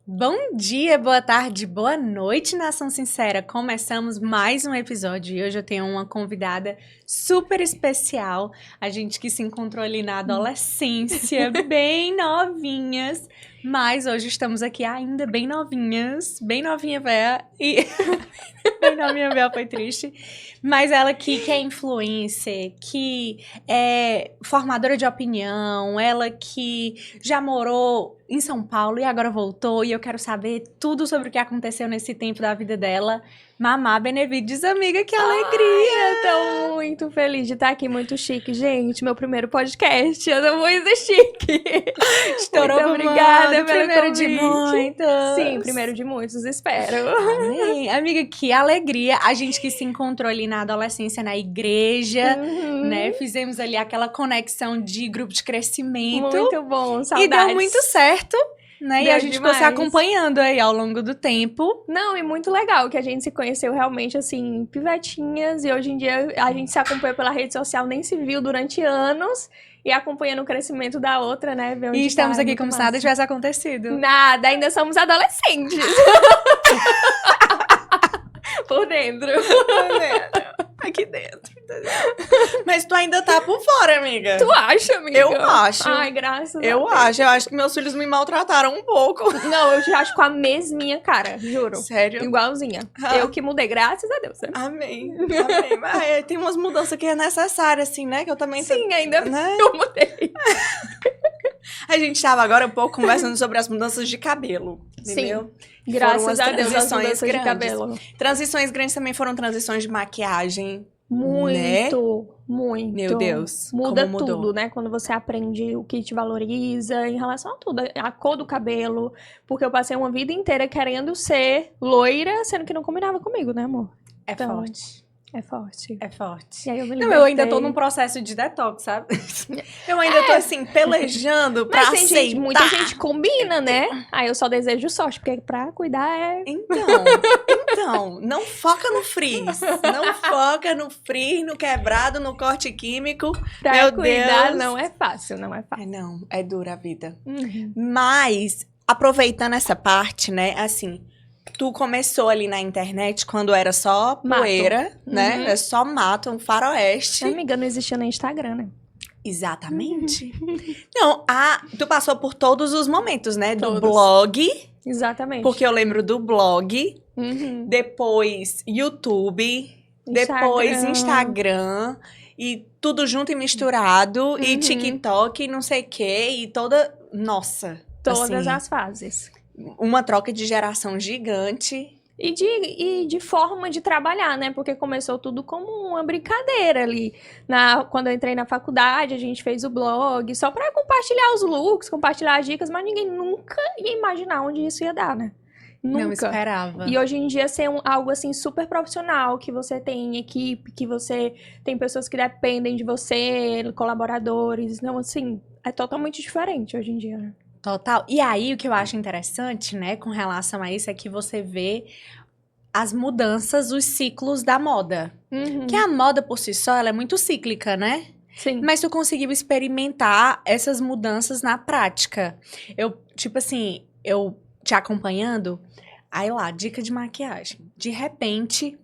Bom dia, boa tarde, boa noite, Nação Sincera. Começamos mais um episódio e hoje eu tenho uma convidada super especial. A gente que se encontrou ali na adolescência, bem novinhas. Mas hoje estamos aqui ainda bem novinhas, bem novinha véia e... bem novinha véia foi triste. Mas ela que é influencer, que é formadora de opinião, ela que já morou em São Paulo e agora voltou, e eu quero saber tudo sobre o que aconteceu nesse tempo da vida dela. Mamá Benevides, amiga, que alegria! Ai, eu tô muito feliz de estar aqui, muito chique. Gente, meu primeiro podcast, eu tô muito chique. Estourou muito obrigada pelo primeiro convite. de muitos. Sim, primeiro de muitos, espero. Amém. Amiga, que alegria. A gente que se encontrou ali na adolescência, na igreja, né? Fizemos ali aquela conexão de grupo de crescimento. Muito bom, saudades. E deu muito certo, né? Deu e a gente ficou se demais. acompanhando aí ao longo do tempo. Não, e muito legal que a gente se conheceu realmente, assim, pivetinhas. E hoje em dia a gente se acompanha pela rede social, nem se viu durante anos. E acompanhando o crescimento da outra, né? Ver onde E estamos tá, aqui como se nada tivesse acontecido. Nada, ainda somos adolescentes. Por dentro. Aqui dentro. Mas tu ainda tá por fora, amiga. Tu acha, amiga? Eu acho. Ai, graças a Deus. Eu acho que meus filhos me maltrataram um pouco. Não, eu te acho com a mesminha cara, juro. Sério? Igualzinha. Ah. Eu que mudei, graças a Deus. Né? Amém. Mas tem umas mudanças que é necessária, assim, né? Que eu também... Sim, ainda né? eu mudei. A gente tava agora um pouco conversando sobre as mudanças de cabelo, entendeu? Sim, graças Foram as a Deus, as transições mudanças de grandes. cabelo. Transições grandes também foram transições de maquiagem. Muito, Né? muito. Meu Deus, Muda como mudou. tudo, né? Quando você aprende o que te valoriza em relação a tudo. A cor do cabelo. Porque eu passei uma vida inteira querendo ser loira, sendo que não combinava comigo, né, amor? É Então, forte. É forte. É forte. E aí eu me Não, eu ainda tô libertei. num processo de detox, sabe? Eu ainda tô, assim, pelejando pra Mas tem aceitar. gente, muita gente combina, né? Aí eu só desejo sorte, porque pra cuidar é... Então, não foca no frizz. Não foca no frizz, no quebrado, no corte químico. Pra Meu cuidar Deus. não é fácil, não é fácil. Ai, não, é dura a vida. Uhum. Mas, aproveitando essa parte, né, assim, tu começou ali na internet quando era só Mato. poeira, né? Uhum. É só mato, um faroeste. Amiga, não existia nem Instagram, né? Exatamente. Não, tu passou por todos os momentos, né? Do Todos. blog, Exatamente. porque eu lembro do blog, Uhum. depois YouTube, depois Instagram, e tudo junto e misturado, e Uhum. TikTok, e não sei o quê, e toda... Nossa! Todas assim, as fases. uma troca de geração gigante. E de forma de trabalhar, né? Porque começou tudo como uma brincadeira ali. Quando eu entrei na faculdade, a gente fez o blog só pra compartilhar os looks, compartilhar as dicas, mas ninguém nunca ia imaginar onde isso ia dar, né? Nunca. Não esperava. E hoje em dia ser algo assim super profissional, que você tem equipe, que você tem pessoas que dependem de você, colaboradores, não, assim, é totalmente diferente hoje em dia, né? Total. E aí, o que eu acho interessante, né, com relação a isso, é que você vê as mudanças, os ciclos da moda. Uhum. Que a moda, por si só, ela é muito cíclica, né? Sim. Mas tu conseguiu experimentar essas mudanças na prática. Eu, tipo assim, eu te acompanhando, aí lá, dica de maquiagem. De repente,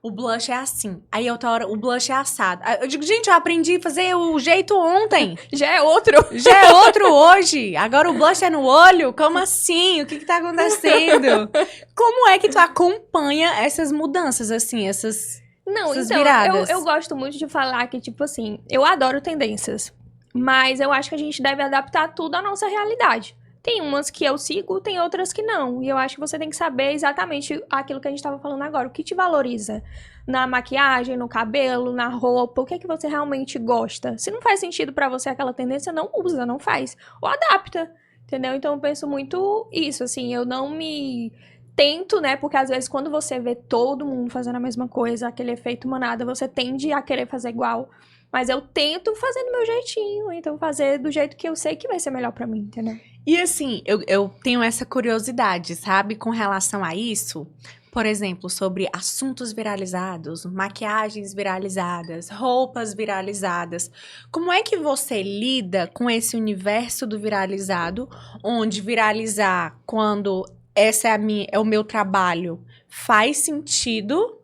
o blush é assim. Aí outra hora, o blush é assado. Aí eu digo, gente, eu aprendi a fazer o jeito ontem. Já é outro. Já é outro hoje. Agora o blush é no olho? Como assim? O que tá acontecendo? Como é que tu acompanha essas mudanças, assim, essas Então, viradas? eu gosto muito de falar que, tipo assim, eu adoro tendências, mas eu acho que a gente deve adaptar tudo à nossa realidade. Tem umas que eu sigo, tem outras que não. E eu acho que você tem que saber exatamente aquilo que a gente tava falando agora. O que te valoriza na maquiagem, no cabelo, na roupa. O que é que você realmente gosta. Se não faz sentido pra você aquela tendência, não usa, não faz. Ou adapta, entendeu? Então eu penso muito isso, assim. Eu não me tento, né? Porque às vezes quando você vê todo mundo fazendo a mesma coisa, aquele efeito manada, você tende a querer fazer igual. Mas eu tento fazer do meu jeitinho. Então fazer do jeito que eu sei que vai ser melhor pra mim, entendeu? E assim, eu tenho essa curiosidade, sabe, com relação a isso. Por exemplo, sobre assuntos viralizados, maquiagens viralizadas, roupas viralizadas. Como é que você lida com esse universo do viralizado, onde viralizar quando essa é o meu trabalho, faz sentido,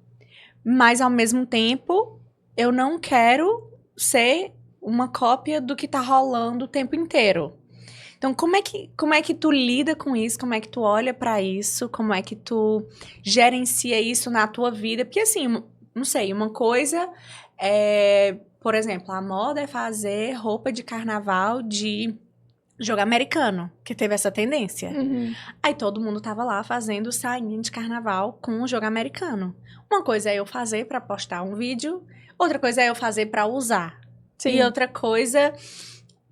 mas ao mesmo tempo eu não quero ser uma cópia do que tá rolando o tempo inteiro. Então, como é que tu lida com isso? Como é que tu olha pra isso? Como é que tu gerencia isso na tua vida? Porque, assim, não sei, uma coisa é, por exemplo, a moda é fazer roupa de carnaval de jogo americano, que teve essa tendência. Uhum. Aí todo mundo tava lá fazendo sainha de carnaval com o jogo americano. Uma coisa é eu fazer pra postar um vídeo, outra coisa é eu fazer pra usar. Sim. E outra coisa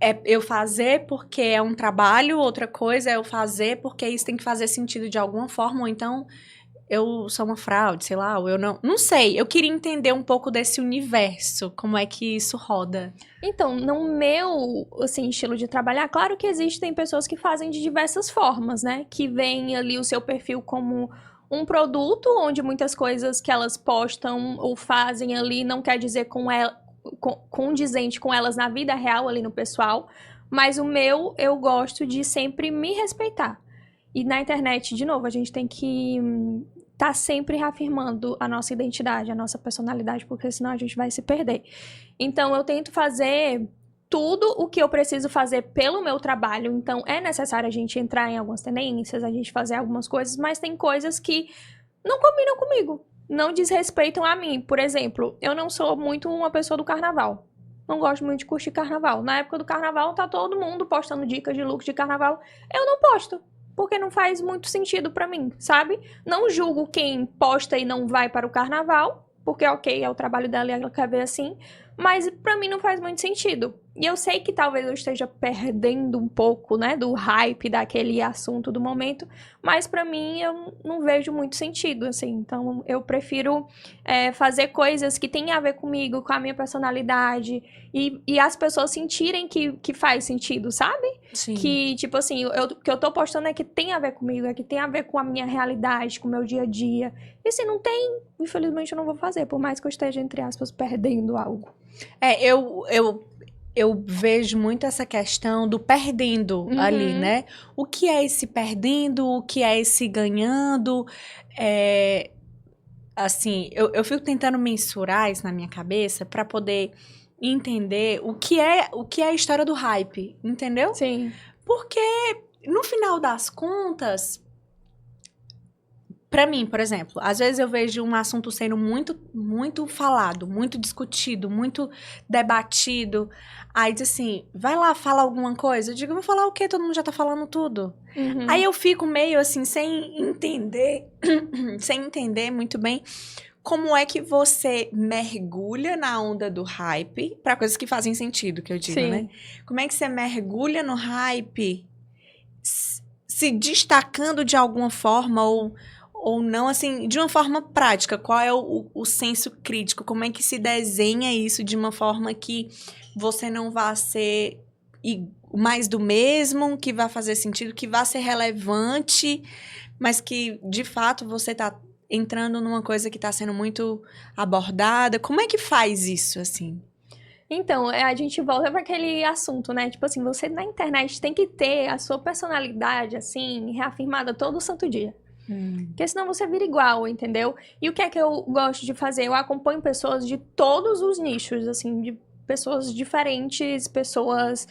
é eu fazer porque é um trabalho, outra coisa é eu fazer porque isso tem que fazer sentido de alguma forma, ou então eu sou uma fraude, sei lá, ou eu não... Não sei, eu queria entender um pouco desse universo, como é que isso roda. Então, no meu, assim, estilo de trabalhar, claro que existem pessoas que fazem de diversas formas, né? Que veem ali o seu perfil como um produto, onde muitas coisas que elas postam ou fazem ali não quer dizer condizente com elas na vida real, ali no pessoal. Mas o meu, eu gosto de sempre me respeitar. E na internet, de novo, a gente tem que tá sempre reafirmando a nossa identidade, a nossa personalidade, porque senão a gente vai se perder. Então, eu tento fazer tudo o que eu preciso fazer pelo meu trabalho. Então, é necessário a gente entrar em algumas tendências, a gente fazer algumas coisas, mas tem coisas que não combinam comigo, não desrespeitam a mim. Por exemplo, eu não sou muito uma pessoa do carnaval. Não gosto muito de curtir carnaval. Na época do carnaval, tá todo mundo postando dicas de look de carnaval. Eu não posto. Porque não faz muito sentido pra mim, sabe? Não julgo quem posta e não vai para o carnaval, porque ok, é o trabalho dela e ela quer ver assim, mas pra mim não faz muito sentido. E eu sei que talvez eu esteja perdendo um pouco, né, do hype daquele assunto do momento, mas pra mim eu não vejo muito sentido, assim. Então eu prefiro fazer coisas que têm a ver comigo, com a minha personalidade, e as pessoas sentirem que faz sentido, sabe? Sim. Que, tipo assim, o que eu tô postando é que tem a ver comigo, é que tem a ver com a minha realidade, com o meu dia a dia. E se não tem, infelizmente eu não vou fazer, por mais que eu esteja, entre aspas, perdendo algo. Eu vejo muito essa questão do perdendo ali, né? O que é esse perdendo? O que é esse ganhando? Assim, eu fico tentando mensurar isso na minha cabeça para poder entender o que é a história do hype, entendeu? Sim. Porque, no final das contas, pra mim, por exemplo, às vezes eu vejo um assunto sendo muito, muito falado, muito discutido, muito debatido. Aí diz assim, vai lá, fala alguma coisa. Eu digo, vou falar o quê? Todo mundo já tá falando tudo. Aí eu fico meio assim, sem entender muito bem como é que você mergulha na onda do hype para coisas que fazem sentido, que eu digo, Sim. né? Como é que você mergulha no hype se destacando de alguma forma ou não, assim, de uma forma prática? Qual é o senso crítico? Como é que se desenha isso de uma forma que você não vá ser mais do mesmo, que vá fazer sentido, que vá ser relevante, mas que, de fato, você tá entrando numa coisa que tá sendo muito abordada? Como é que faz isso, assim? Então, a gente volta para aquele assunto, né? Tipo assim, você na internet tem que ter a sua personalidade, assim, reafirmada todo santo dia. Porque senão você vira igual, entendeu? E o que é que eu gosto de fazer? Eu acompanho pessoas de todos os nichos, assim, de pessoas diferentes, pessoas...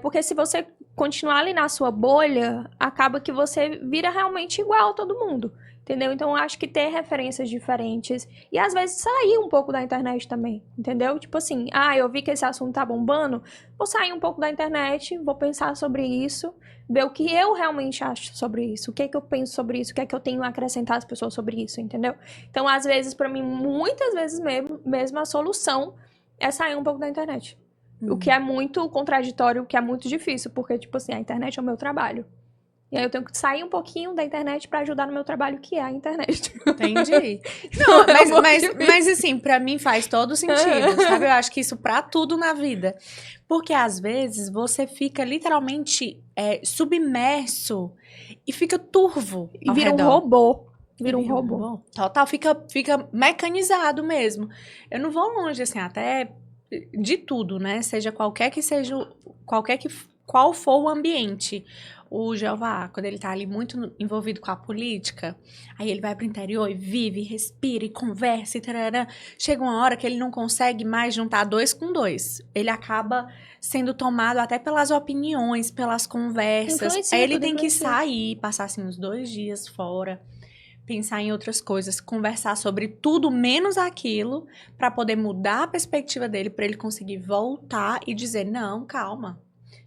porque se você continuar ali na sua bolha, acaba que você vira realmente igual a todo mundo. Entendeu? Então, eu acho que ter referências diferentes e, às vezes, sair um pouco da internet também, entendeu? Tipo assim, eu vi que esse assunto tá bombando, vou sair um pouco da internet, vou pensar sobre isso, ver o que eu realmente acho sobre isso, o que é que eu penso sobre isso, o que é que eu tenho a acrescentar às pessoas sobre isso, entendeu? Então, às vezes, pra mim, muitas vezes mesmo a solução é sair um pouco da internet. O que é muito contraditório, o que é muito difícil, porque, tipo assim, a internet é o meu trabalho. E aí eu tenho que sair um pouquinho da internet pra ajudar no meu trabalho, que é a internet. Entendi. Não, mas assim, pra mim faz todo sentido, sabe? Eu acho que isso pra tudo na vida. Porque às vezes você fica literalmente submerso e fica turvo E vira um robô. Vira um robô. Total, fica mecanizado mesmo. Eu não vou longe, assim, até de tudo, né? Seja qual for o ambiente. o Jeová, quando ele tá ali muito envolvido com a política, aí ele vai pro interior e vive, respira e conversa e tarará. Chega uma hora que ele não consegue mais juntar 2 com 2. Ele acaba sendo tomado até pelas opiniões, pelas conversas. Influencia, Aí ele tudo tem que influencia. sair, passar assim uns 2 dias fora, pensar em outras coisas, conversar sobre tudo menos aquilo, pra poder mudar a perspectiva dele, pra ele conseguir voltar e dizer, não, calma.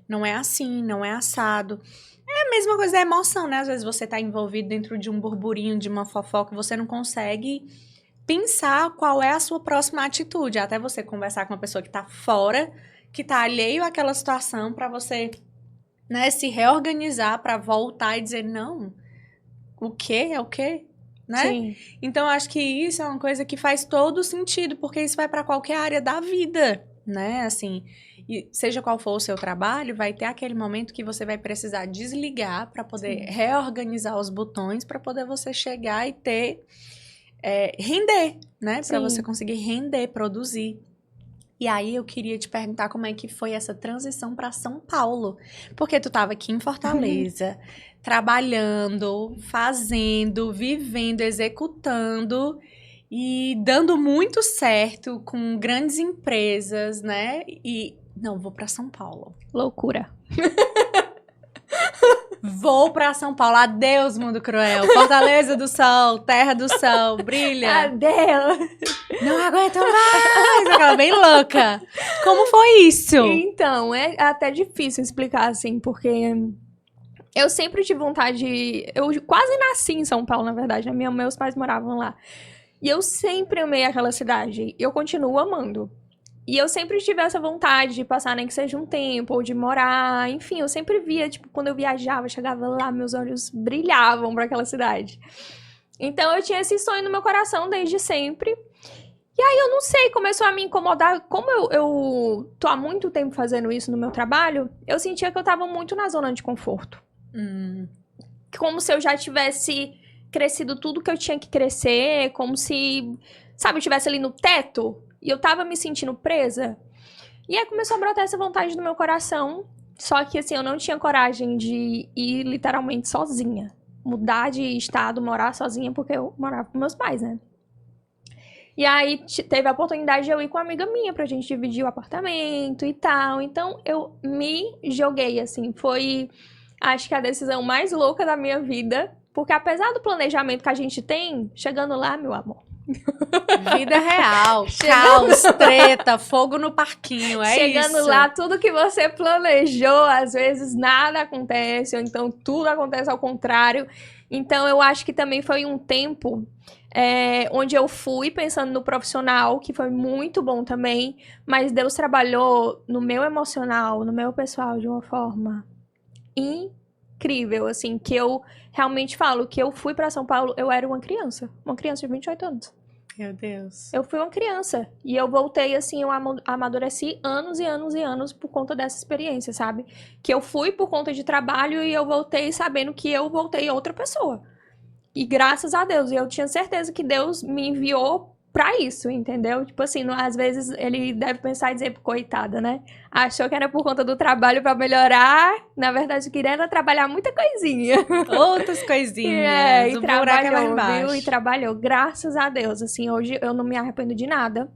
Não é assim, não é assado. É a mesma coisa da emoção, né? Às vezes você tá envolvido dentro de um burburinho, de uma fofoca, você não consegue pensar qual é a sua próxima atitude. Até você conversar com uma pessoa que tá fora, que tá alheio àquela situação, pra você, né, se reorganizar pra voltar e dizer, não, o quê? É o quê? Né? Sim. Então, eu acho que isso é uma coisa que faz todo sentido, porque isso vai para qualquer área da vida, né? Assim, e seja qual for o seu trabalho, vai ter aquele momento que você vai precisar desligar para poder reorganizar os botões, para poder você chegar e ter, render, né? Para Sim. você conseguir render, produzir. E aí eu queria te perguntar como é que foi essa transição para São Paulo, porque tu estava aqui em Fortaleza, trabalhando, fazendo, vivendo, executando e dando muito certo com grandes empresas, né? E não, vou para São Paulo. Loucura. Vou para São Paulo. Adeus, mundo cruel. Fortaleza do Sol, terra do sol, brilha. Adeus. Não aguento mais! Aquela bem louca. Como foi isso? Então, é até difícil explicar assim, porque eu sempre tive vontade. Eu quase nasci em São Paulo, na verdade, né? Meus pais moravam lá. E eu sempre amei aquela cidade. Eu continuo amando. E eu sempre tive essa vontade de passar, nem que seja um tempo, ou de morar. Enfim, eu sempre via, tipo, quando eu viajava, chegava lá, meus olhos brilhavam pra aquela cidade. Então eu tinha esse sonho no meu coração desde sempre. E aí eu não sei, começou a me incomodar. Como eu tô há muito tempo fazendo isso no meu trabalho, eu sentia que eu tava muito na zona de conforto. Como se eu já tivesse crescido tudo que eu tinha que crescer, como se, sabe, eu estivesse ali no teto e eu tava me sentindo presa. E aí começou a brotar essa vontade no meu coração, só que assim, eu não tinha coragem de ir literalmente sozinha. Mudar de estado, morar sozinha, porque eu morava com meus pais, né? E aí teve a oportunidade de eu ir com uma amiga minha pra gente dividir o apartamento e tal. Então eu me joguei, assim, foi, acho que a decisão mais louca da minha vida. Porque apesar do planejamento que a gente tem, chegando lá, meu amor. Vida real, caos, treta, fogo no parquinho, é Chegando isso. lá, tudo que você planejou, às vezes nada acontece, ou então tudo acontece ao contrário. Então eu acho que também foi um tempo onde eu fui pensando no profissional, que foi muito bom também, mas Deus trabalhou no meu emocional, no meu pessoal de uma forma incrível, assim, que eu realmente falo que eu fui pra São Paulo, eu era uma criança de 28 anos. Meu Deus. Eu fui uma criança. E eu voltei, assim, eu amadureci anos e anos e anos por conta dessa experiência, sabe? Que eu fui por conta de trabalho e eu voltei sabendo que eu voltei outra pessoa. E graças a Deus. E eu tinha certeza que Deus me enviou pra isso, entendeu? Tipo assim, às vezes ele deve pensar e dizer, coitada, né? Achou que era por conta do trabalho pra melhorar. Na verdade, eu queria era trabalhar muita coisinha. Outras coisinhas. E O buraco é lá trabalhou, embaixo. viu? E trabalhou, graças a Deus. Assim, hoje eu não me arrependo de nada.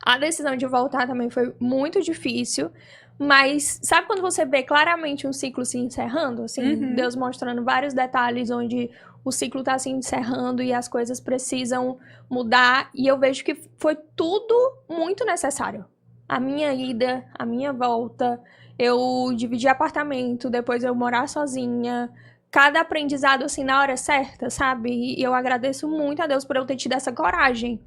A decisão de voltar também foi muito difícil. Mas sabe quando você vê claramente um ciclo se encerrando? Assim, Deus mostrando vários detalhes onde o ciclo tá se encerrando e as coisas precisam mudar. E eu vejo que foi tudo muito necessário. A minha ida, a minha volta, eu dividir apartamento, depois eu morar sozinha. Cada aprendizado, assim, na hora certa, sabe? E eu agradeço muito a Deus por eu ter tido essa coragem.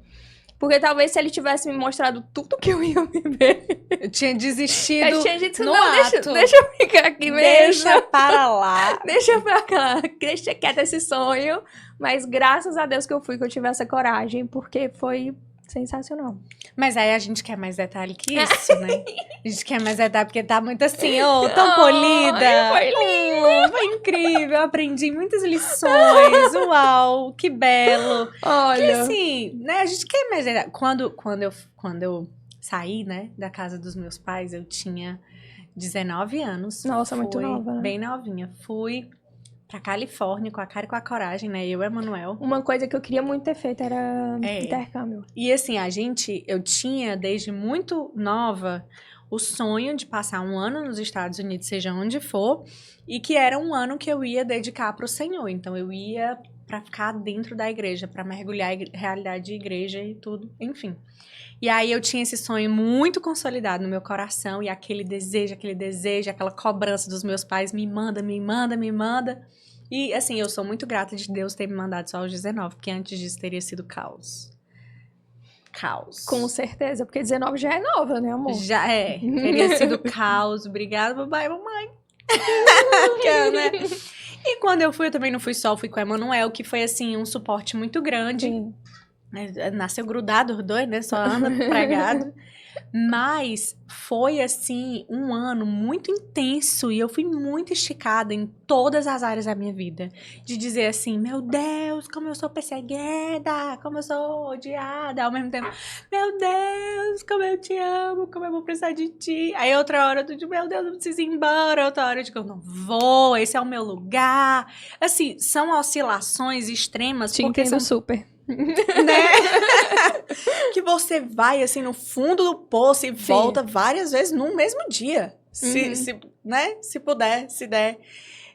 Porque talvez se ele tivesse me mostrado tudo que eu ia viver... Eu tinha desistido Eu tinha dito, no não, ato. deixa eu ficar aqui mesmo. Deixa para lá. Deixa pra cá. Deixa quieto esse sonho. Mas graças a Deus que eu fui, que eu tive essa coragem. Porque foi sensacional. Mas aí a gente quer mais detalhe que isso, né? A gente quer mais detalhe porque tá muito assim, tão polida. Foi lindo. Foi incrível, eu aprendi muitas lições. Uau, que belo. Olha. Porque assim, né, a gente quer mais detalhe. Quando eu saí, né, da casa dos meus pais, eu tinha 19 anos. Nossa, muito nova, né? Bem novinha. Fui pra Califórnia com a cara e com a coragem, né? Eu e a Emanuel. Uma coisa que eu queria muito ter feito era É. intercâmbio. E assim, eu tinha desde muito nova o sonho de passar um ano nos Estados Unidos, seja onde for, e que era um ano que eu ia dedicar pro Senhor. Então eu ia pra ficar dentro da igreja, pra mergulhar a realidade de igreja e tudo, enfim. E aí eu tinha esse sonho muito consolidado no meu coração, e aquele desejo, aquela cobrança dos meus pais, me manda, me manda, me manda. E assim, eu sou muito grata de Deus ter me mandado só aos 19, porque antes disso teria sido caos. Caos. Com certeza, porque 19 já é nova, né, amor? Já é, teria sido caos. Obrigada, papai e mamãe. Né? E quando eu fui, eu também não fui só, fui com a Emanuel, que foi assim, um suporte muito grande. Sim. Nasceu grudado os dois, né? Só anda pregado. Mas foi, assim, um ano muito intenso e eu fui muito esticada em todas as áreas da minha vida. De dizer assim, meu Deus, como eu sou perseguida, como eu sou odiada. Ao mesmo tempo, meu Deus, como eu te amo, como eu vou precisar de ti. Aí outra hora eu digo, meu Deus, eu preciso ir embora. Outra hora eu digo, eu não vou, esse é o meu lugar. Assim, são oscilações extremas. Te porque entendo são super. né? Que você vai assim no fundo do poço e volta várias vezes no mesmo dia. Se puder, se der.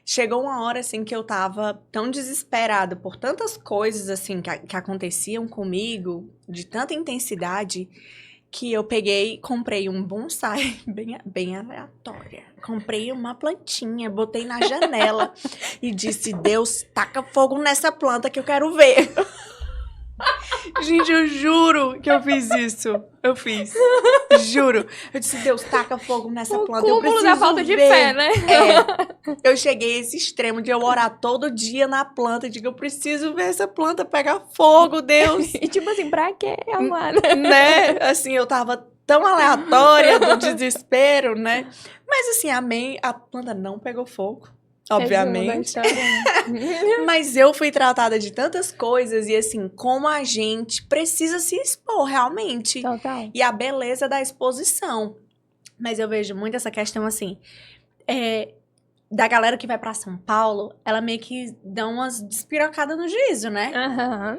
Chegou uma hora assim que eu tava tão desesperada por tantas coisas assim que aconteciam comigo, de tanta intensidade, que eu peguei, comprei um bonsai bem aleatória. Comprei uma plantinha, botei na janela e disse, Deus, taca fogo nessa planta que eu quero ver. Gente, eu juro que eu fiz isso. Eu fiz. Juro. Eu disse, Deus, taca fogo nessa planta. Eu preciso da falta de ver. fé, né? Eu cheguei a esse extremo de eu orar todo dia na planta. Digo, eu preciso ver essa planta pegar fogo, Deus. E tipo assim, pra quê, amada? Né? Assim, eu tava tão aleatória do desespero, né? Mas assim, amém. A planta não pegou fogo. Obviamente. Mas eu fui tratada de tantas coisas e assim, como a gente precisa se expor realmente. Total. E a beleza da exposição. Mas eu vejo muito essa questão assim, da galera que vai pra São Paulo, ela meio que dá umas despirocadas no juízo, né? Aham.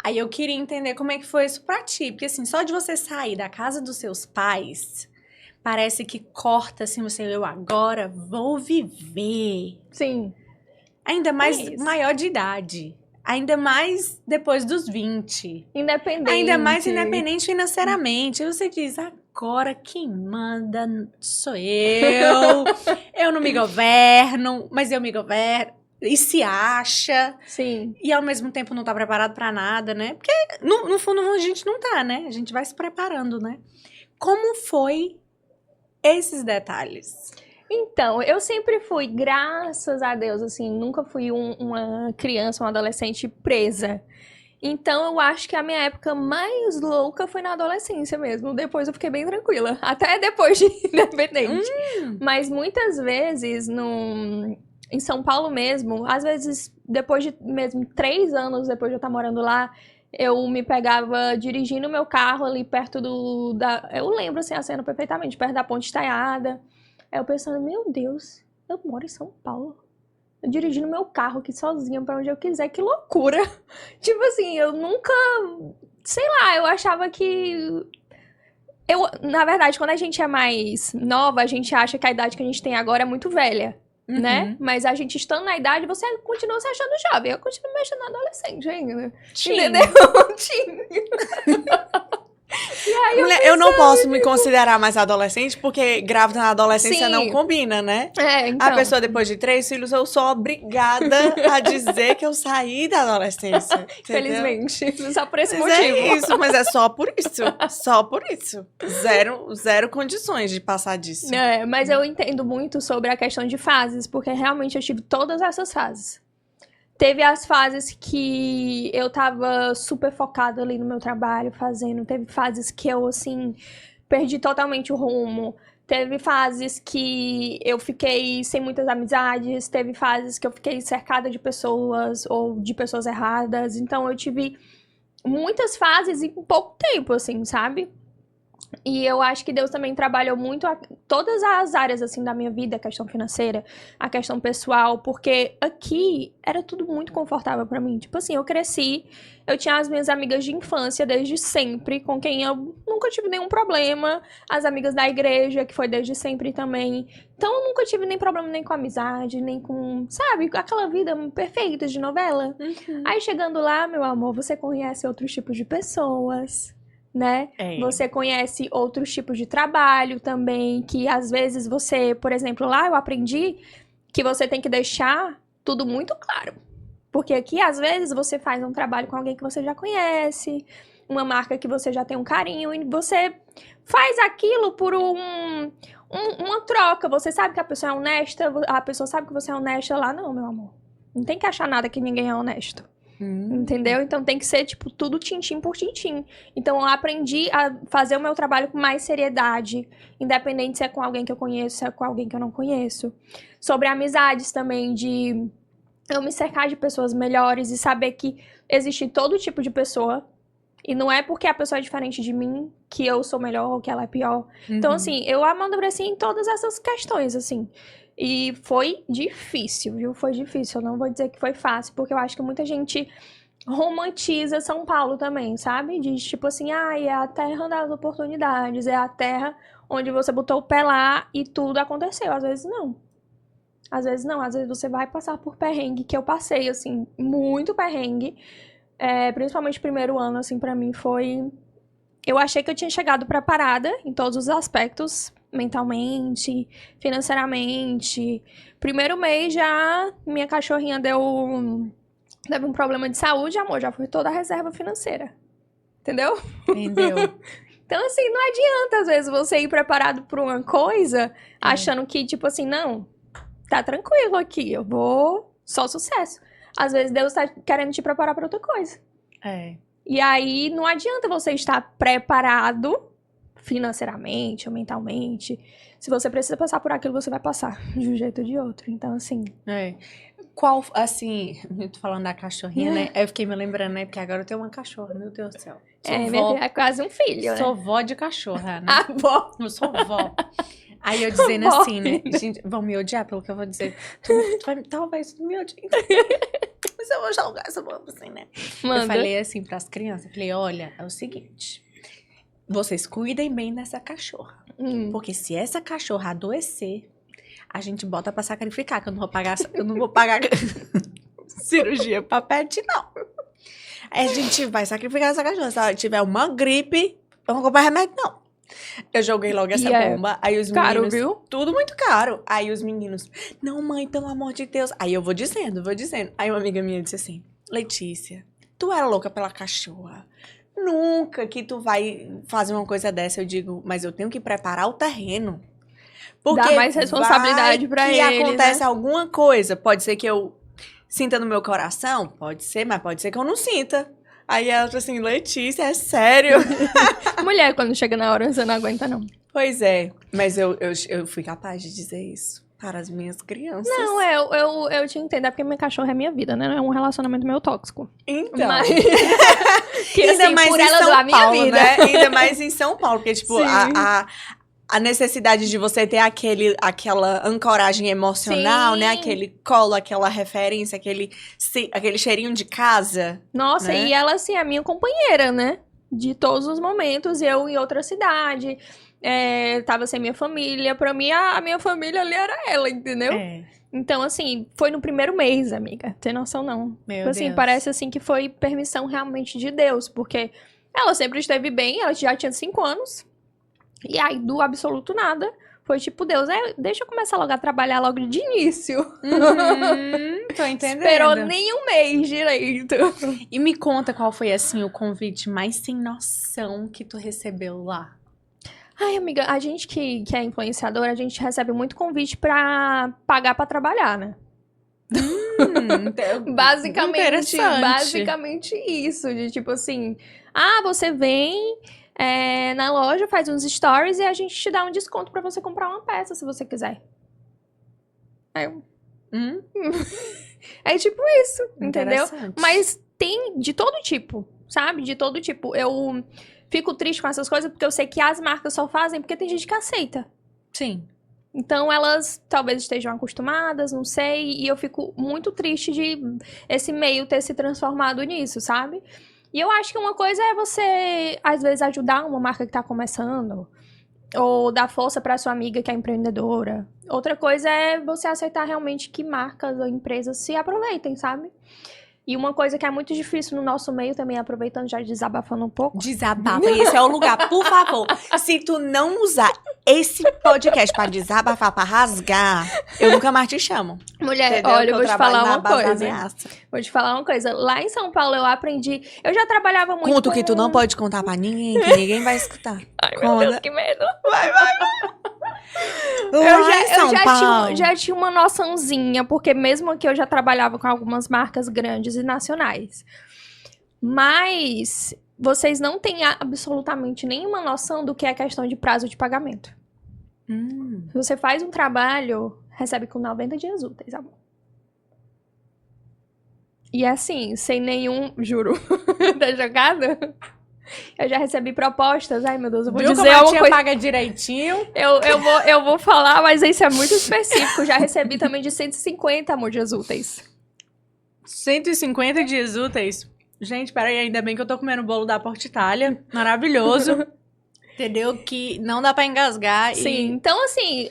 Aí eu queria entender como é que foi isso pra ti. Porque assim, só de você sair da casa dos seus pais, parece que corta assim, eu agora vou viver. Sim. Ainda mais maior de idade. Ainda mais depois dos 20. Independente. Ainda mais independente financeiramente. Aí você diz, agora quem manda sou eu. Eu não me governo, mas eu me governo. E se acha. Sim. E ao mesmo tempo não tá preparado pra nada, né? Porque no fundo a gente não tá, né? A gente vai se preparando, né? Como foi esses detalhes? Então, eu sempre fui, graças a Deus, assim, nunca fui uma criança, uma adolescente presa. Então, eu acho que a minha época mais louca foi na adolescência mesmo. Depois eu fiquei bem tranquila. Até depois de independente. Mas muitas vezes, em São Paulo mesmo, às vezes, depois de mesmo 3 anos depois de eu estar morando lá, eu me pegava dirigindo meu carro ali perto eu lembro, assim, a cena perfeitamente, perto da Ponte Estaiada. Aí eu pensando, meu Deus, eu moro em São Paulo. Eu dirigindo meu carro aqui sozinha pra onde eu quiser, que loucura. Tipo assim, eu nunca... Sei lá, eu achava que... Na verdade, quando a gente é mais nova, a gente acha que a idade que a gente tem agora é muito velha. Né? Mas a gente estando na idade, você continua se achando jovem. Eu continuo me achando adolescente ainda. Entendeu? E aí eu não posso me considerar mais adolescente, porque grávida na adolescência não combina, né? Então. A pessoa depois de 3 filhos, eu sou obrigada a dizer que eu saí da adolescência. Felizmente. Só por esse motivo. É isso, mas é só por isso. Só por isso. Zero condições de passar disso. Mas eu entendo muito sobre a questão de fases, porque realmente eu tive todas essas fases. Teve as fases que eu tava super focada ali no meu trabalho, fazendo. Teve fases que eu, assim, perdi totalmente o rumo. Teve fases que eu fiquei sem muitas amizades. Teve fases que eu fiquei cercada de pessoas ou de pessoas erradas. Então, eu tive muitas fases em pouco tempo, assim, sabe? E eu acho que Deus também trabalhou muito todas as áreas, assim, da minha vida, a questão financeira, a questão pessoal, porque aqui era tudo muito confortável pra mim. Tipo assim, eu cresci, eu tinha as minhas amigas de infância desde sempre, com quem eu nunca tive nenhum problema, as amigas da igreja, que foi desde sempre também. Então eu nunca tive nem problema nem com amizade, nem com, sabe, aquela vida perfeita de novela. Aí chegando lá, meu amor, você conhece outros tipos de pessoas, né? Você conhece outros tipos de trabalho também, que às vezes você, por exemplo, lá eu aprendi que você tem que deixar tudo muito claro. Porque aqui, às vezes, você faz um trabalho com alguém que você já conhece, uma marca que você já tem um carinho, e você faz aquilo por uma troca. Você sabe que a pessoa é honesta, a pessoa sabe que você é honesta lá. Não, meu amor. Não tem que achar nada que ninguém é honesto. Entendeu? Então tem que ser, tipo, tudo tintim por tintim. Então eu aprendi a fazer o meu trabalho com mais seriedade, independente se é com alguém que eu conheço, se é com alguém que eu não conheço. Sobre amizades também, de eu me cercar de pessoas melhores e saber que existe todo tipo de pessoa. E não é porque a pessoa é diferente de mim que eu sou melhor ou que ela é pior. Então, assim, eu amadureci em todas essas questões, assim. E foi difícil, viu? Foi difícil. Eu não vou dizer que foi fácil, porque eu acho que muita gente romantiza São Paulo também, sabe? Diz tipo assim, é a terra das oportunidades, é a terra onde você botou o pé lá e tudo aconteceu. Às vezes não. Às vezes não. Às vezes você vai passar por perrengue, que eu passei, assim, muito perrengue. Principalmente o primeiro ano, assim, pra mim foi... Eu achei que eu tinha chegado preparada em todos os aspectos, mentalmente, financeiramente. Primeiro mês já, minha cachorrinha teve um problema de saúde, amor, já foi toda a reserva financeira. Entendeu? Entendeu? Então, assim, não adianta, às vezes, você ir preparado pra uma coisa, achando que, tipo assim, não, tá tranquilo aqui, eu vou... Só sucesso. Às vezes, Deus tá querendo te preparar pra outra coisa. E aí, não adianta você estar preparado financeiramente ou mentalmente. Se você precisa passar por aquilo, você vai passar de um jeito ou de outro. Então, assim... Qual, assim... Eu tô falando da cachorrinha, né? Eu fiquei me lembrando, né? Porque agora eu tenho uma cachorra, meu Deus do céu. É quase um filho, né? Sou vó de cachorra, né? Vó. Eu sou vó. Aí eu dizendo assim, né? Gente, vão me odiar pelo que eu vou dizer. Talvez tu me odie. Mas eu vou jogar essa bomba assim, né? Manda. Eu falei assim pras crianças. Eu falei, olha, é o seguinte. Vocês cuidem bem dessa cachorra. Porque se essa cachorra adoecer, a gente bota pra sacrificar. Que eu não vou pagar cirurgia pra pet, não. Aí a gente vai sacrificar essa cachorra. Se ela tiver uma gripe, eu não vou comprar remédio, não. Eu joguei logo essa bomba. Aí os meninos... Caro, viu? Tudo muito caro. Aí os meninos... Não, mãe, pelo amor de Deus. Aí eu vou dizendo. Aí uma amiga minha disse assim... Letícia, tu é louca pela cachorra. Nunca que tu vai fazer uma coisa dessa. Eu digo, mas eu tenho que preparar o terreno. Porque dá mais responsabilidade pra ele, que acontece né? alguma coisa. Pode ser que eu sinta no meu coração. Pode ser, mas pode ser que eu não sinta. Aí ela falou assim, Letícia, é sério? Mulher, quando chega na hora, você não aguenta, não. Pois é, mas eu fui capaz de dizer isso para as minhas crianças. Não, eu te entendo, é porque minha cachorra é minha vida, né? Não é um relacionamento meio tóxico. Então. Mas... que, ainda assim, mais por em ela São doar a minha Paulo, vida. né? Ainda mais em São Paulo, porque, tipo, Sim. a necessidade de você ter aquela ancoragem emocional, Sim. né? Aquele colo, aquela referência, aquele cheirinho de casa. Nossa, né? e ela, assim, é a minha companheira, né? De todos os momentos, eu em outra cidade, tava sem minha família. Pra mim, a minha família ali era ela, entendeu? Então, assim, foi no primeiro mês, amiga. Tem noção, não. Meu assim, Deus. parece, assim, que foi permissão realmente de Deus. Porque ela sempre esteve bem, ela já tinha 5 anos. E aí, do absoluto nada, foi tipo, Deus, deixa eu começar logo a trabalhar logo de início. Tô entendendo. Esperou nem um mês direito. E me conta qual foi, assim, o convite mais sem noção que tu recebeu lá. Ai, amiga, a gente que é influenciadora, a gente recebe muito convite pra pagar pra trabalhar, né? Basicamente isso, de tipo assim, você vem na loja, faz uns stories e a gente te dá um desconto pra você comprar uma peça, se você quiser. É tipo isso, entendeu? Mas tem de todo tipo, sabe? De todo tipo. Eu fico triste com essas coisas porque eu sei que as marcas só fazem porque tem gente que aceita. Sim. Então, elas talvez estejam acostumadas, não sei, e eu fico muito triste de esse meio ter se transformado nisso, sabe? E eu acho que uma coisa é você, às vezes, ajudar uma marca que tá começando, ou dar força pra sua amiga que é empreendedora. Outra coisa é você aceitar realmente que marcas ou empresas se aproveitem, sabe? E uma coisa que é muito difícil no nosso meio também, aproveitando, já desabafando um pouco. Desabafa, esse é o lugar, por favor. Se tu não usar esse podcast pra desabafar, pra rasgar, eu nunca mais te chamo. Mulher, Entendeu? olha, Que eu vou te trabalho falar na uma base da coisa. ameaça. Vou te falar uma coisa. Lá em São Paulo eu aprendi. Eu já trabalhava muito. Conta o que tu não pode contar pra ninguém, que ninguém vai escutar. Ai, meu Deus, que medo. Vai. Eu já tinha uma noçãozinha, porque mesmo aqui eu já trabalhava com algumas marcas grandes e nacionais. Mas vocês não têm absolutamente nenhuma noção do que é questão de prazo de pagamento. Se você faz um trabalho, recebe com 90 dias úteis, amor. E assim, sem nenhum... Juro. Tá jogado? Eu já recebi propostas. Ai, meu Deus, eu vou Viu dizer como a uma tia coisa. paga direitinho? Eu vou falar, mas isso é muito específico. Já recebi também de 150, amor, dias úteis. 150 dias úteis? Gente, peraí, ainda bem que eu tô comendo o bolo da Porta Itália. Maravilhoso. Entendeu? Que não dá pra engasgar. Sim, então assim,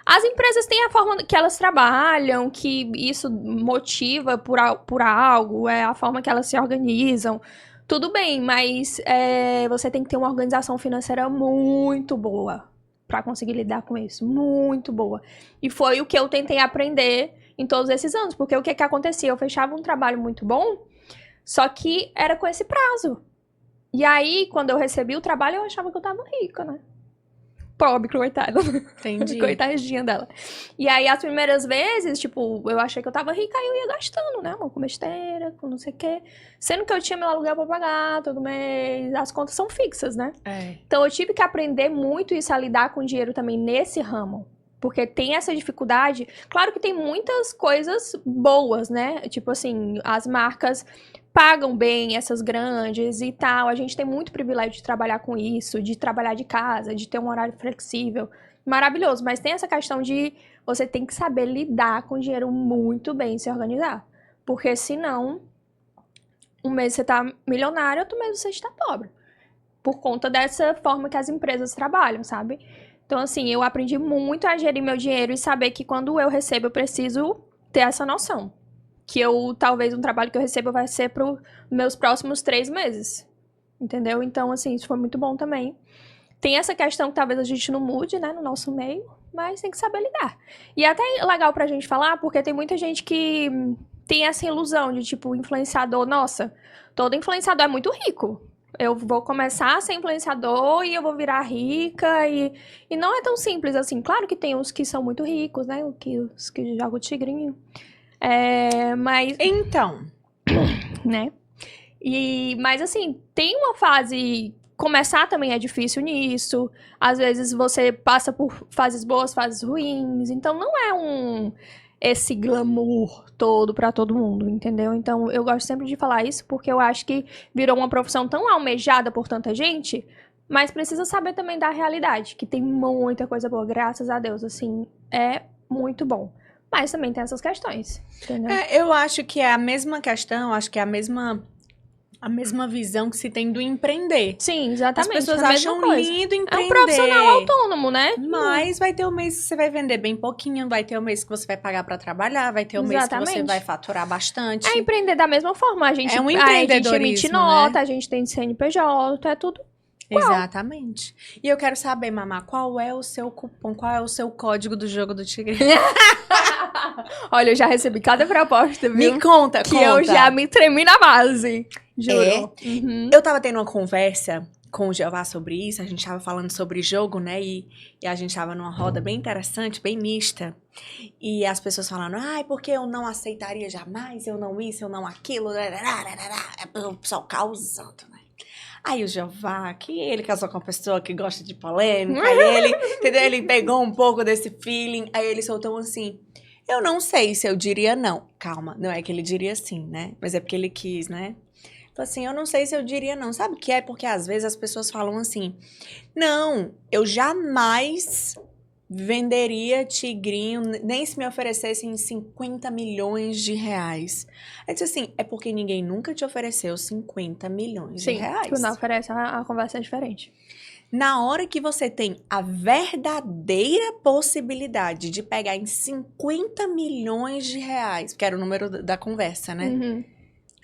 as empresas têm a forma que elas trabalham, que isso motiva por algo, é a forma que elas se organizam. Tudo bem, mas você tem que ter uma organização financeira muito boa pra conseguir lidar com isso. Muito boa. E foi o que eu tentei aprender em todos esses anos. Porque o que acontecia? Eu fechava um trabalho muito bom, só que era com esse prazo. E aí, quando eu recebi o trabalho, eu achava que eu tava rica, né? Pobre, coitada. Entendi. Coitadinha dela. E aí, as primeiras vezes, tipo, eu achei que eu tava rica, aí eu ia gastando, né, amor? Com besteira, com não sei o quê. Sendo que eu tinha meu aluguel pra pagar todo mês. As contas são fixas, né? Então, eu tive que aprender muito isso, a lidar com dinheiro também nesse ramo. Porque tem essa dificuldade. Claro que tem muitas coisas boas, né? Tipo assim, as marcas pagam bem essas grandes e tal. A gente tem muito privilégio de trabalhar com isso, de trabalhar de casa, de ter um horário flexível. Maravilhoso. Mas tem essa questão de você tem que saber lidar com o dinheiro muito bem, se organizar. Porque senão, um mês você tá milionário, outro mês você está pobre. Por conta dessa forma que as empresas trabalham, sabe? Então, assim, eu aprendi muito a gerir meu dinheiro e saber que quando eu recebo, eu preciso ter essa noção. Que talvez um trabalho que eu recebo vai ser para os meus próximos 3 meses. Entendeu? Então, assim, isso foi muito bom também. Tem essa questão que talvez a gente não mude, né, no nosso meio, mas tem que saber lidar. E é até legal pra gente falar, porque tem muita gente que tem essa ilusão de, tipo, influenciador. Nossa, todo influenciador é muito rico. Eu vou começar a ser influenciador e eu vou virar rica e não é tão simples assim. Claro que tem uns que são muito ricos, né? Os que jogam tigrinho. Mas... Então... né? Mas assim, tem uma fase... Começar também é difícil nisso. Às vezes você passa por fases boas, fases ruins. Então não é esse glamour todo pra todo mundo, entendeu? Então eu gosto sempre de falar isso porque eu acho que virou uma profissão tão almejada por tanta gente, mas precisa saber também da realidade, que tem muita coisa boa, graças a Deus, assim, é muito bom. Mas também tem essas questões, entendeu? Eu acho que é a mesma questão, acho que é a mesma visão que se tem do empreender. Sim, exatamente. As pessoas acham lindo empreender. É um profissional autônomo, né? Mas vai ter um mês que você vai vender bem pouquinho, vai ter um mês que você vai pagar pra trabalhar, vai ter um mês que você vai faturar bastante. É empreender da mesma forma. A gente emite nota, né? A gente tem CNPJ, é tudo igual. Exatamente. E eu quero saber, Mamá, qual é o seu cupom, qual é o seu código do jogo do tigre? Olha, eu já recebi cada proposta, viu? Me conta, que eu já me tremi na base. Juro. Uhum. Eu tava tendo uma conversa com o Jeová sobre isso, a gente tava falando sobre jogo, né? E a gente tava numa roda bem interessante, bem mista. E as pessoas falando, ai, porque eu não aceitaria jamais, eu não isso, eu não aquilo. O pessoal causando, né? Aí o Jeová, que ele casou com uma pessoa que gosta de polêmica, aí entendeu? Ele pegou um pouco desse feeling, aí ele soltou assim, eu não sei se eu diria não. Calma, não é que ele diria sim, né? Mas é porque ele quis, né? Assim, eu não sei se eu diria não. Sabe o que é? Porque às vezes as pessoas falam assim, não, eu jamais venderia tigrinho, nem se me oferecessem 50 milhões de reais. Eu disse assim, é porque ninguém nunca te ofereceu 50 milhões de Sim, reais. quando oferece, a conversa é diferente. Na hora que você tem a verdadeira possibilidade de pegar em 50 milhões de reais, que era o número da conversa, né? Uhum.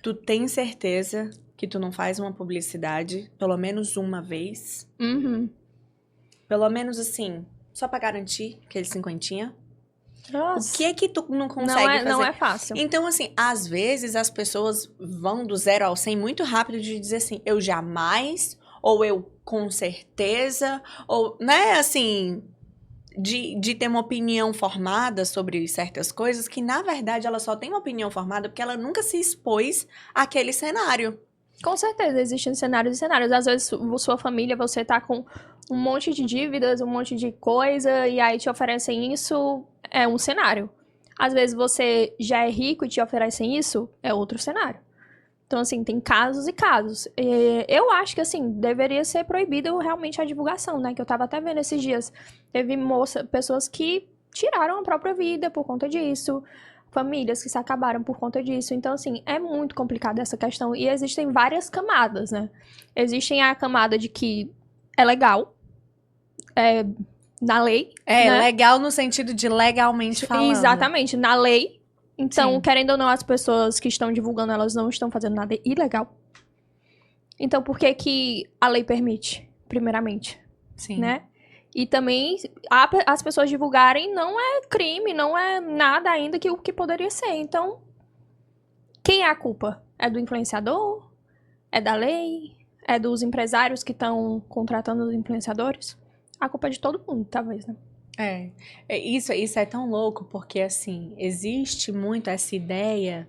Tu tem certeza que tu não faz uma publicidade pelo menos uma vez? Uhum. Pelo menos assim, só pra garantir aquele cinquentinha? Nossa. O que é que tu não consegue fazer? Não é fácil. Então, assim, às vezes as pessoas vão do 0 ao 100 muito rápido de dizer assim, eu jamais, ou eu com certeza, ou, né, assim, de ter uma opinião formada sobre certas coisas, que na verdade ela só tem uma opinião formada porque ela nunca se expôs àquele cenário. Com certeza, existem cenários e cenários. Às vezes, sua família, você tá com um monte de dívidas, um monte de coisa, e aí te oferecem isso, é um cenário. Às vezes, você já é rico e te oferecem isso, é outro cenário. Então, assim, tem casos e casos. Eu acho que, assim, deveria ser proibido realmente a divulgação, né? Que eu tava até vendo esses dias. Teve pessoas que tiraram a própria vida por conta disso. Famílias que se acabaram por conta disso. Então, assim, é muito complicada essa questão. E existem várias camadas, né? Existem a camada de que é legal, na lei. É, né? legal no sentido de legalmente falando. Exatamente, na lei. Então, Sim. querendo ou não, as pessoas que estão divulgando, elas não estão fazendo nada ilegal. Então, por que que a lei permite, primeiramente, Sim. né? E também, as pessoas divulgarem não é crime, não é nada ainda que o que poderia ser. Então, quem é a culpa? É do influenciador? É da lei? É dos empresários que estão contratando os influenciadores? A culpa é de todo mundo, talvez, né? Isso é tão louco, porque, assim, existe muito essa ideia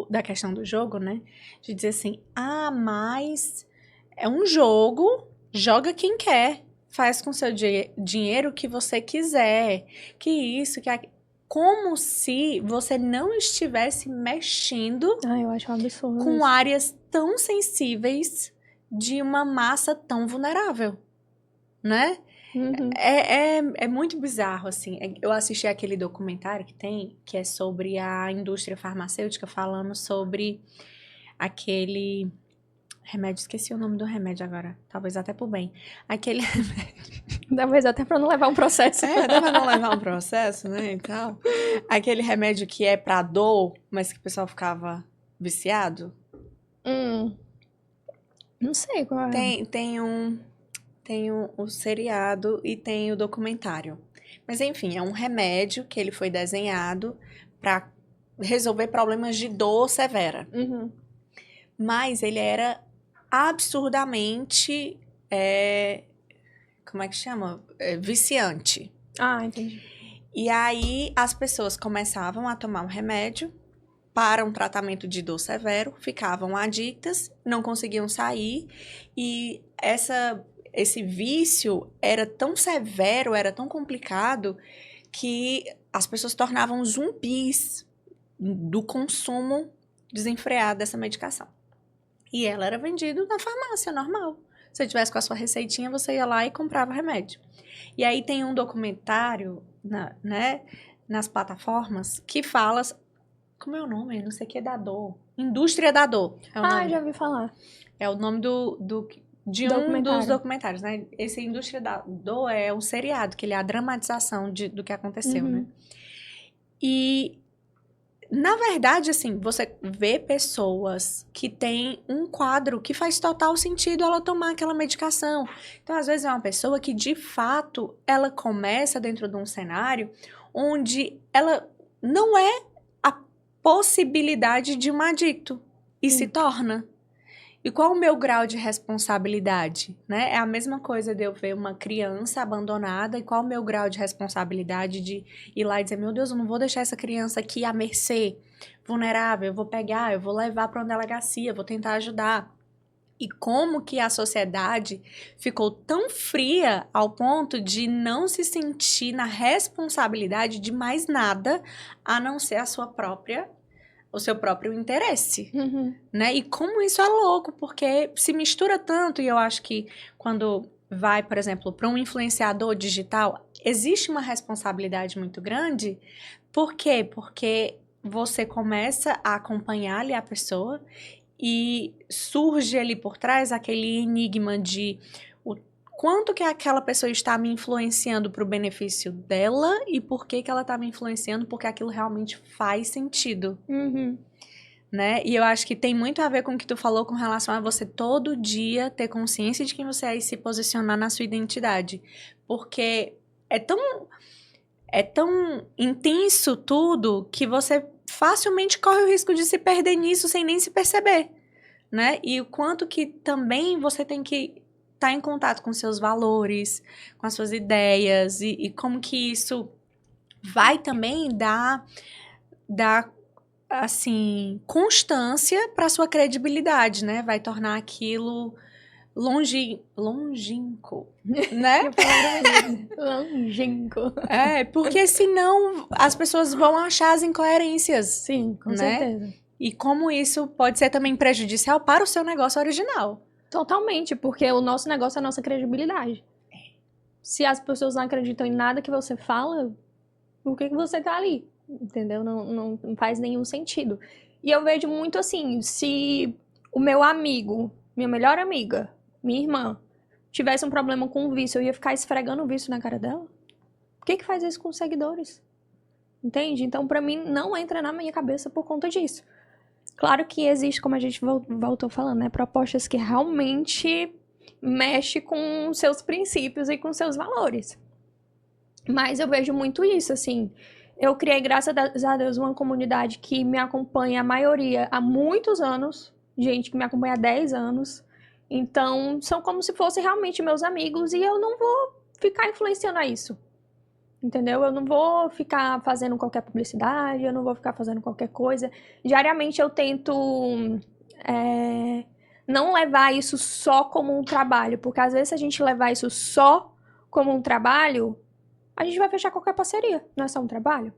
da questão do jogo, né? De dizer assim, mas é um jogo, joga quem quer, faz com seu dinheiro o que você quiser, que isso, que aquilo. Como se você não estivesse mexendo Eu acho um absurdo com isso. áreas tão sensíveis de uma massa tão vulnerável, né? Uhum. É muito bizarro, assim. Eu assisti aquele documentário que é sobre a indústria farmacêutica, falando sobre aquele remédio, esqueci o nome do remédio agora, talvez até por bem. Aquele Talvez até pra não levar um processo. até pra não levar um processo, né, e tal. Aquele remédio que é pra dor, mas que o pessoal ficava viciado. Não sei qual é. Tem o seriado e tem o documentário. Mas enfim, é um remédio que ele foi desenhado para resolver problemas de dor severa. Uhum. Mas ele era absurdamente, como é que chama? Viciante. Entendi. E aí as pessoas começavam a tomar um remédio para um tratamento de dor severo, ficavam adictas, não conseguiam sair, e esse vício era tão severo, era tão complicado, que as pessoas se tornavam zumbis do consumo desenfreado dessa medicação. E ela era vendida na farmácia, normal. Se você tivesse com a sua receitinha, você ia lá e comprava remédio. E aí tem um documentário, né, nas plataformas, que fala... Como é o nome? Não sei o que, da dor. Indústria da Dor. É o nome. Já ouvi falar. É o nome de um dos documentários, né? Esse Indústria da Dor é um seriado, que ele é a dramatização do que aconteceu, né? E, na verdade, assim, você vê pessoas que têm um quadro que faz total sentido ela tomar aquela medicação. Então, às vezes, é uma pessoa que, de fato, ela começa dentro de um cenário onde ela não é possibilidade de um adicto e se torna. E qual o meu grau de responsabilidade, né? É a mesma coisa de eu ver uma criança abandonada e qual o meu grau de responsabilidade de ir lá e dizer, meu Deus, eu não vou deixar essa criança aqui à mercê, vulnerável, eu vou pegar, eu vou levar para uma delegacia, vou tentar ajudar. E como que a sociedade ficou tão fria ao ponto de não se sentir na responsabilidade de mais nada a não ser a sua própria o seu próprio interesse, Uhum. né? E como isso é louco, porque se mistura tanto, e eu acho que quando vai, por exemplo, para um influenciador digital, existe uma responsabilidade muito grande. Por quê? Porque você começa a acompanhar ali a pessoa e surge ali por trás aquele enigma de o quanto que aquela pessoa está me influenciando para o benefício dela e por que que ela está me influenciando, porque aquilo realmente faz sentido, Uhum. né? E eu acho que tem muito a ver com o que tu falou com relação a você todo dia ter consciência de quem você é e se posicionar na sua identidade. Porque é tão intenso tudo que você facilmente corre o risco de se perder nisso sem nem se perceber, né? E o quanto que também você tem que estar em contato com seus valores, com as suas ideias e como que isso vai também dar assim, constância para sua credibilidade, né? Vai tornar aquilo longínquo, né? Que palavra bonita. Longínquo. É, porque senão as pessoas vão achar as incoerências. Sim, com Né? certeza. E como isso pode ser também prejudicial para o seu negócio original. Totalmente, porque o nosso negócio é a nossa credibilidade. Se as pessoas não acreditam em nada que você fala, por que você tá ali? Entendeu? Não faz nenhum sentido. E eu vejo muito assim, se o meu amigo, minha melhor amiga, minha irmã, tivesse um problema com o vício, eu ia ficar esfregando o vício na cara dela? Por que faz isso com os seguidores? Entende? Então, pra mim, não entra na minha cabeça por conta disso. Claro que existe, como a gente voltou falando, né? Propostas que realmente mexem com seus princípios e com seus valores. Mas eu vejo muito isso, assim. Eu criei, graças a Deus, uma comunidade que me acompanha, a maioria, há muitos anos. Gente que me acompanha há 10 anos. Então, são como se fossem realmente meus amigos e eu não vou ficar influenciando a isso. Entendeu? Eu não vou ficar fazendo qualquer publicidade, eu não vou ficar fazendo qualquer coisa. Diariamente eu tento não levar isso só como um trabalho, porque às vezes se a gente levar isso só como um trabalho, a gente vai fechar qualquer parceria, não é só um trabalho?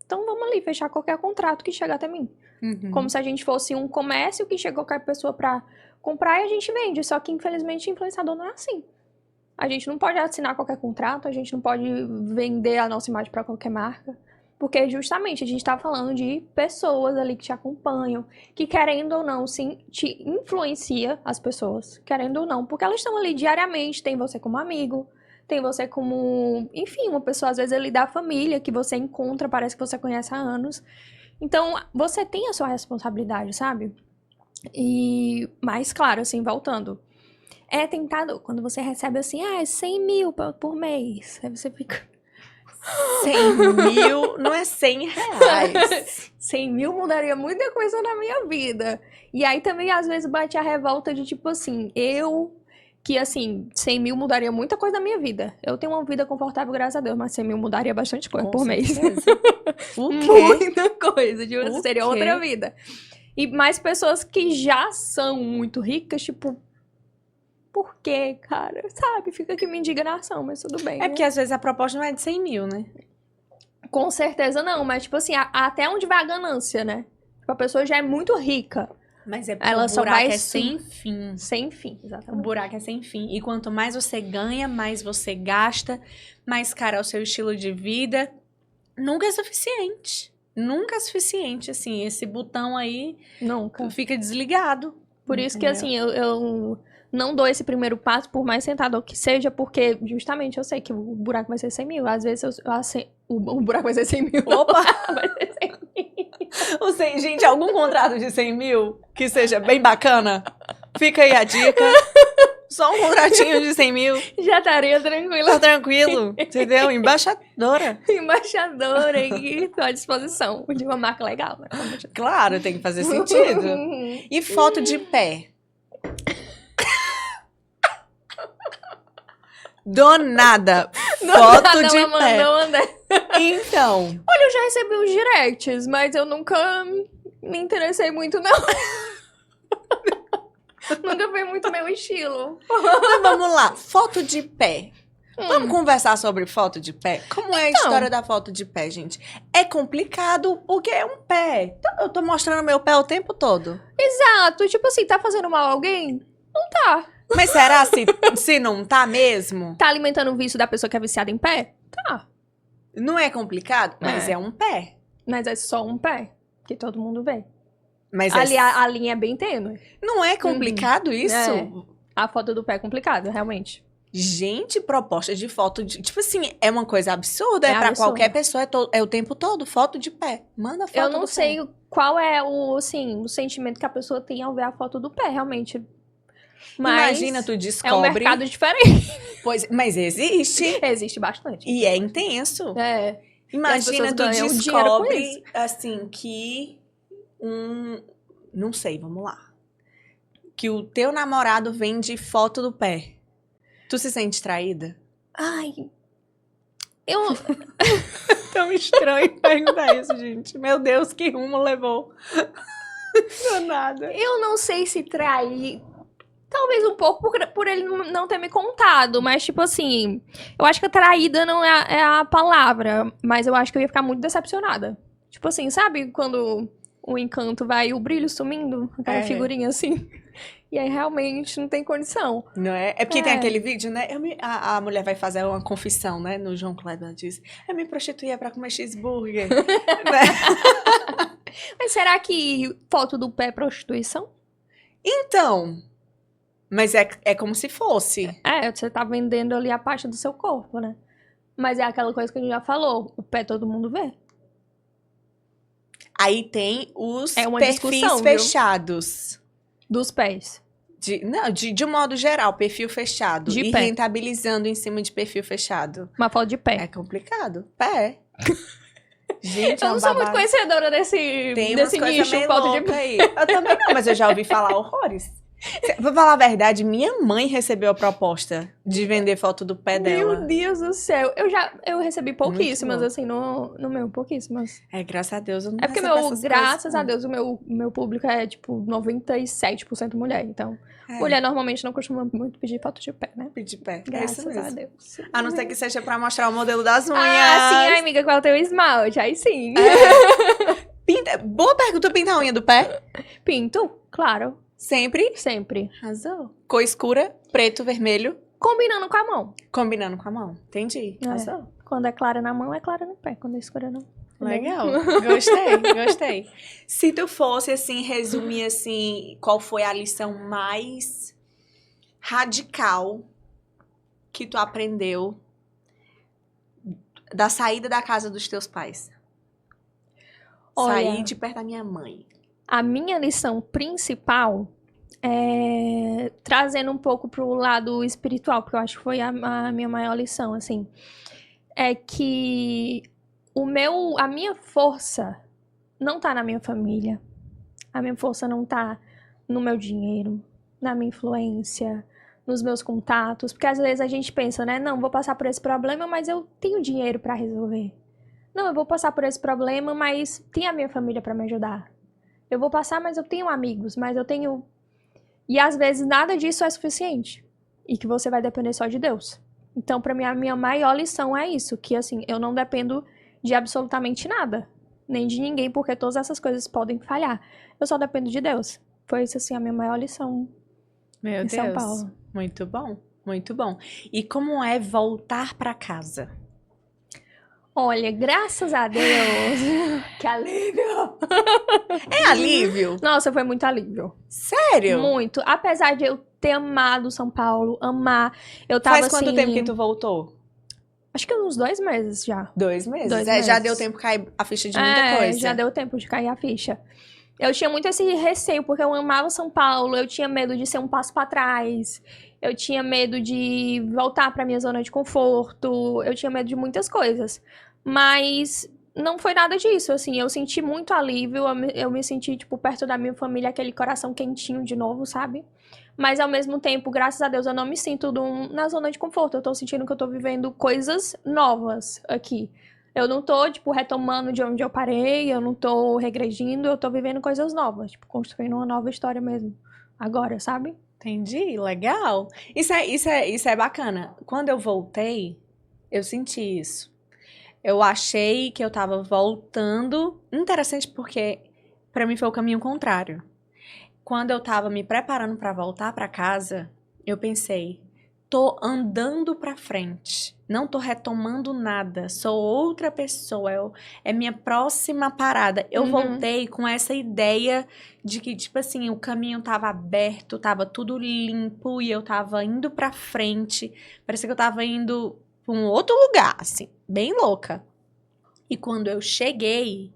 Então vamos ali fechar qualquer contrato que chega até mim. Uhum. Como se a gente fosse um comércio que chega qualquer pessoa pra comprar e a gente vende. Só que infelizmente influenciador não é assim. A gente não pode assinar qualquer contrato, a gente não pode vender a nossa imagem para qualquer marca, porque justamente a gente tá falando de pessoas ali que te acompanham, que querendo ou não, sim, te influencia as pessoas, querendo ou não, porque elas estão ali diariamente, tem você como amigo, tem você como, enfim, uma pessoa às vezes ali da família que você encontra, parece que você conhece há anos. Então, você tem a sua responsabilidade, sabe? Mas, claro, assim, voltando. É tentado, quando você recebe assim, 100 mil por mês. Aí você fica... 100 mil não é 100 reais. 100 mil mudaria muita coisa na minha vida. E aí também, às vezes, bate a revolta de tipo assim, que assim, 100 mil mudaria muita coisa na minha vida. Eu tenho uma vida confortável, graças a Deus, mas 100 mil mudaria bastante coisa por mês. O quê? Muita coisa, tipo, O seria quê? outra vida. E mais pessoas que já são muito ricas, tipo, por quê, cara? Sabe? Fica aqui minha indignação, mas tudo bem. É porque às vezes a proposta não é de 100 mil, né? Com certeza não, mas tipo assim, até onde vai a ganância, né? Tipo, a pessoa já é muito rica. Mas é porque Ela o só buraco vai é sem fim. Sem fim, O exatamente. buraco é sem fim. E quanto mais você ganha, mais você gasta, mais caro é o seu estilo de vida. Nunca é suficiente. Nunca é suficiente, assim. Esse botão aí Nunca. fica desligado. Por isso que, entendeu? assim, eu não dou esse primeiro passo, por mais tentador que seja, porque justamente eu sei que o buraco vai ser 100 mil. Às vezes o buraco vai ser 100 mil. Opa! Vai ser 100 mil. Gente, algum contrato de 100 mil que seja bem bacana? Fica aí a dica. Só um contratinho de 100 mil. Já estaria tranquila. Tá tranquilo, entendeu? Embaixadora. Embaixadora aí, tô à disposição de uma marca legal, né? Claro, tem que fazer sentido. E foto de pé? Do nada. Foto de pé. Então. Olha, eu já recebi uns directs, mas eu nunca me interessei muito, não. Nunca foi muito meu estilo. Então vamos lá. Foto de pé. Vamos conversar sobre foto de pé? Como é a Então. história da foto de pé, gente? É complicado porque é um pé. Então, eu tô mostrando meu pé o tempo todo. Exato, tipo assim, tá fazendo mal a alguém? Não tá. Mas será se não tá mesmo? Tá alimentando o vício da pessoa que é viciada em pé? Tá. Não é complicado? Mas é um pé. Mas é só um pé, que todo mundo vê. Mas Ali a linha é bem tênue. não é complicado isso? É. A foto do pé é complicada, realmente. Gente, proposta de foto de... Tipo assim, é uma coisa absurda. É É pra absurdo. qualquer pessoa. É o tempo todo. Foto de pé. Manda foto Eu não do sei pé. qual é o sentimento que a pessoa tem ao ver a foto do pé, realmente. Mas Imagina, tu é um descobre... mercado diferente. Pois, mas existe. Existe bastante. E é intenso. É. Imagina, pessoas tu ganham dinheiro com descobre, assim, que não sei, vamos lá. Que o teu namorado vende foto do pé. Tu se sente traída? Ai. Eu. Tão estranho perguntar isso, gente. Meu Deus, que rumo levou. Do nada. Eu não sei se trair. Talvez um pouco por ele não ter me contado, mas tipo assim, eu acho que a traída não é a palavra, mas eu acho que eu ia ficar muito decepcionada. Tipo assim, sabe quando o encanto vai e o brilho sumindo? Aquela figurinha assim. E aí realmente não tem condição. Não é? É porque tem É. aquele vídeo, né? A mulher vai fazer uma confissão, né? No João Kleber, ela diz: eu me prostituía pra comer cheeseburger. Né? Mas será que foto do pé é prostituição? Então, mas é como se fosse. É, você tá vendendo ali a parte do seu corpo, né? Mas é aquela coisa que a gente já falou, o pé todo mundo vê. Aí tem os É uma perfis discussão, viu? fechados. Dos pés. De um modo geral, perfil fechado. De e pé. rentabilizando em cima de perfil fechado. Uma foto de pé. É complicado. Pé. Gente, Eu é um não sou muito babado. conhecedora Tem umas desse coisas nicho, meio foto de louca aí. Eu também não, mas eu já ouvi falar horrores. Pra falar a verdade, minha mãe recebeu a proposta de vender foto do pé dela. Meu Deus do céu. Eu recebi pouquíssimas, bom. assim, no meu, pouquíssimas. É, graças a Deus, eu não É porque recebo essas graças coisas, a não. Deus, o meu público é, tipo, 97% mulher. Então, É, mulher normalmente não costuma muito pedir foto de pé, né? pedir pé. É Graças isso mesmo. a Deus. A não ser que seja pra mostrar o modelo das unhas. Ah, sim, ai, amiga, qual é o teu esmalte? Aí sim. Boa pergunta, pinta a unha do pé? Pinto, claro, Sempre. sempre. Arrasou. Cor escura, preto, vermelho, Combinando com a mão. combinando com a mão. Entendi. É. Arrasou. Quando é clara na mão, é clara no pé. Quando é escura, não. Legal. Gostei. Se tu fosse, assim, resumir, assim, qual foi a lição mais radical que tu aprendeu da saída da casa dos teus pais? Olha, Sair de perto da minha mãe. a minha lição principal é trazendo um pouco pro lado espiritual, porque eu acho que foi a minha maior lição, assim, é que a minha força não tá na minha família, a minha força não tá no meu dinheiro, na minha influência, nos meus contatos, porque às vezes a gente pensa, né, não, vou passar por esse problema, mas eu tenho dinheiro pra resolver. Não, eu vou passar por esse problema, mas tem a minha família pra me ajudar. Eu vou passar, mas eu tenho amigos, mas eu tenho... E às vezes nada disso é suficiente. E que você vai depender só de Deus. Então, pra mim, a minha maior lição é isso. Que, assim, eu não dependo de absolutamente nada. Nem de ninguém, porque todas essas coisas podem falhar. Eu só dependo de Deus. Foi isso, assim, a minha maior lição Meu em São Paulo. Muito bom, muito bom. E como é voltar pra casa? Olha, graças a Deus. Que alívio. É alívio? Nossa, foi muito alívio. Sério? Muito. Apesar de eu ter amado São Paulo, amar. Eu tava Faz quanto assim, tempo que tu voltou? Acho que uns 2 meses já. 2 meses? 2 Já meses. deu tempo cair a ficha de muita coisa. Já deu tempo de cair a ficha. Eu tinha muito esse receio, porque eu amava São Paulo, eu tinha medo de ser um passo pra trás, eu tinha medo de voltar pra minha zona de conforto, eu tinha medo de muitas coisas. Mas não foi nada disso, assim, eu senti muito alívio, eu me senti, tipo, perto da minha família, aquele coração quentinho de novo, sabe? Mas ao mesmo tempo, graças a Deus, eu não me sinto na zona de conforto, eu tô sentindo que eu tô vivendo coisas novas aqui. Eu não tô, tipo, retomando de onde eu parei, eu não tô regredindo, eu tô vivendo coisas novas, tipo, construindo uma nova história mesmo agora, sabe? Entendi, legal. Isso é bacana. Quando eu voltei, eu senti isso. Eu achei que eu tava voltando. Interessante porque pra mim foi o caminho contrário. Quando eu tava me preparando pra voltar pra casa, eu pensei, tô andando pra frente. Não tô retomando nada. Sou outra pessoa. É minha próxima parada. Eu voltei com essa ideia de que, tipo assim, o caminho tava aberto, tava tudo limpo e eu tava indo pra frente. Parecia que eu tava indo pra um outro lugar, assim, bem louca. E quando eu cheguei,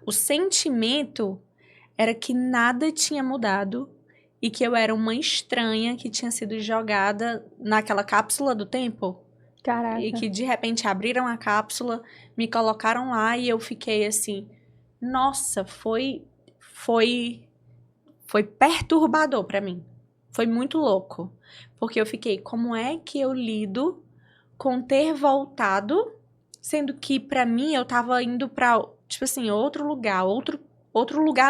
o sentimento era que nada tinha mudado e que eu era uma estranha que tinha sido jogada naquela cápsula do tempo. Caraca. E que de repente abriram a cápsula, me colocaram lá e eu fiquei assim, nossa, foi perturbador pra mim. Foi muito louco, porque eu fiquei, como é que eu lido com ter voltado, sendo que pra mim eu tava indo pra, tipo assim, outro lugar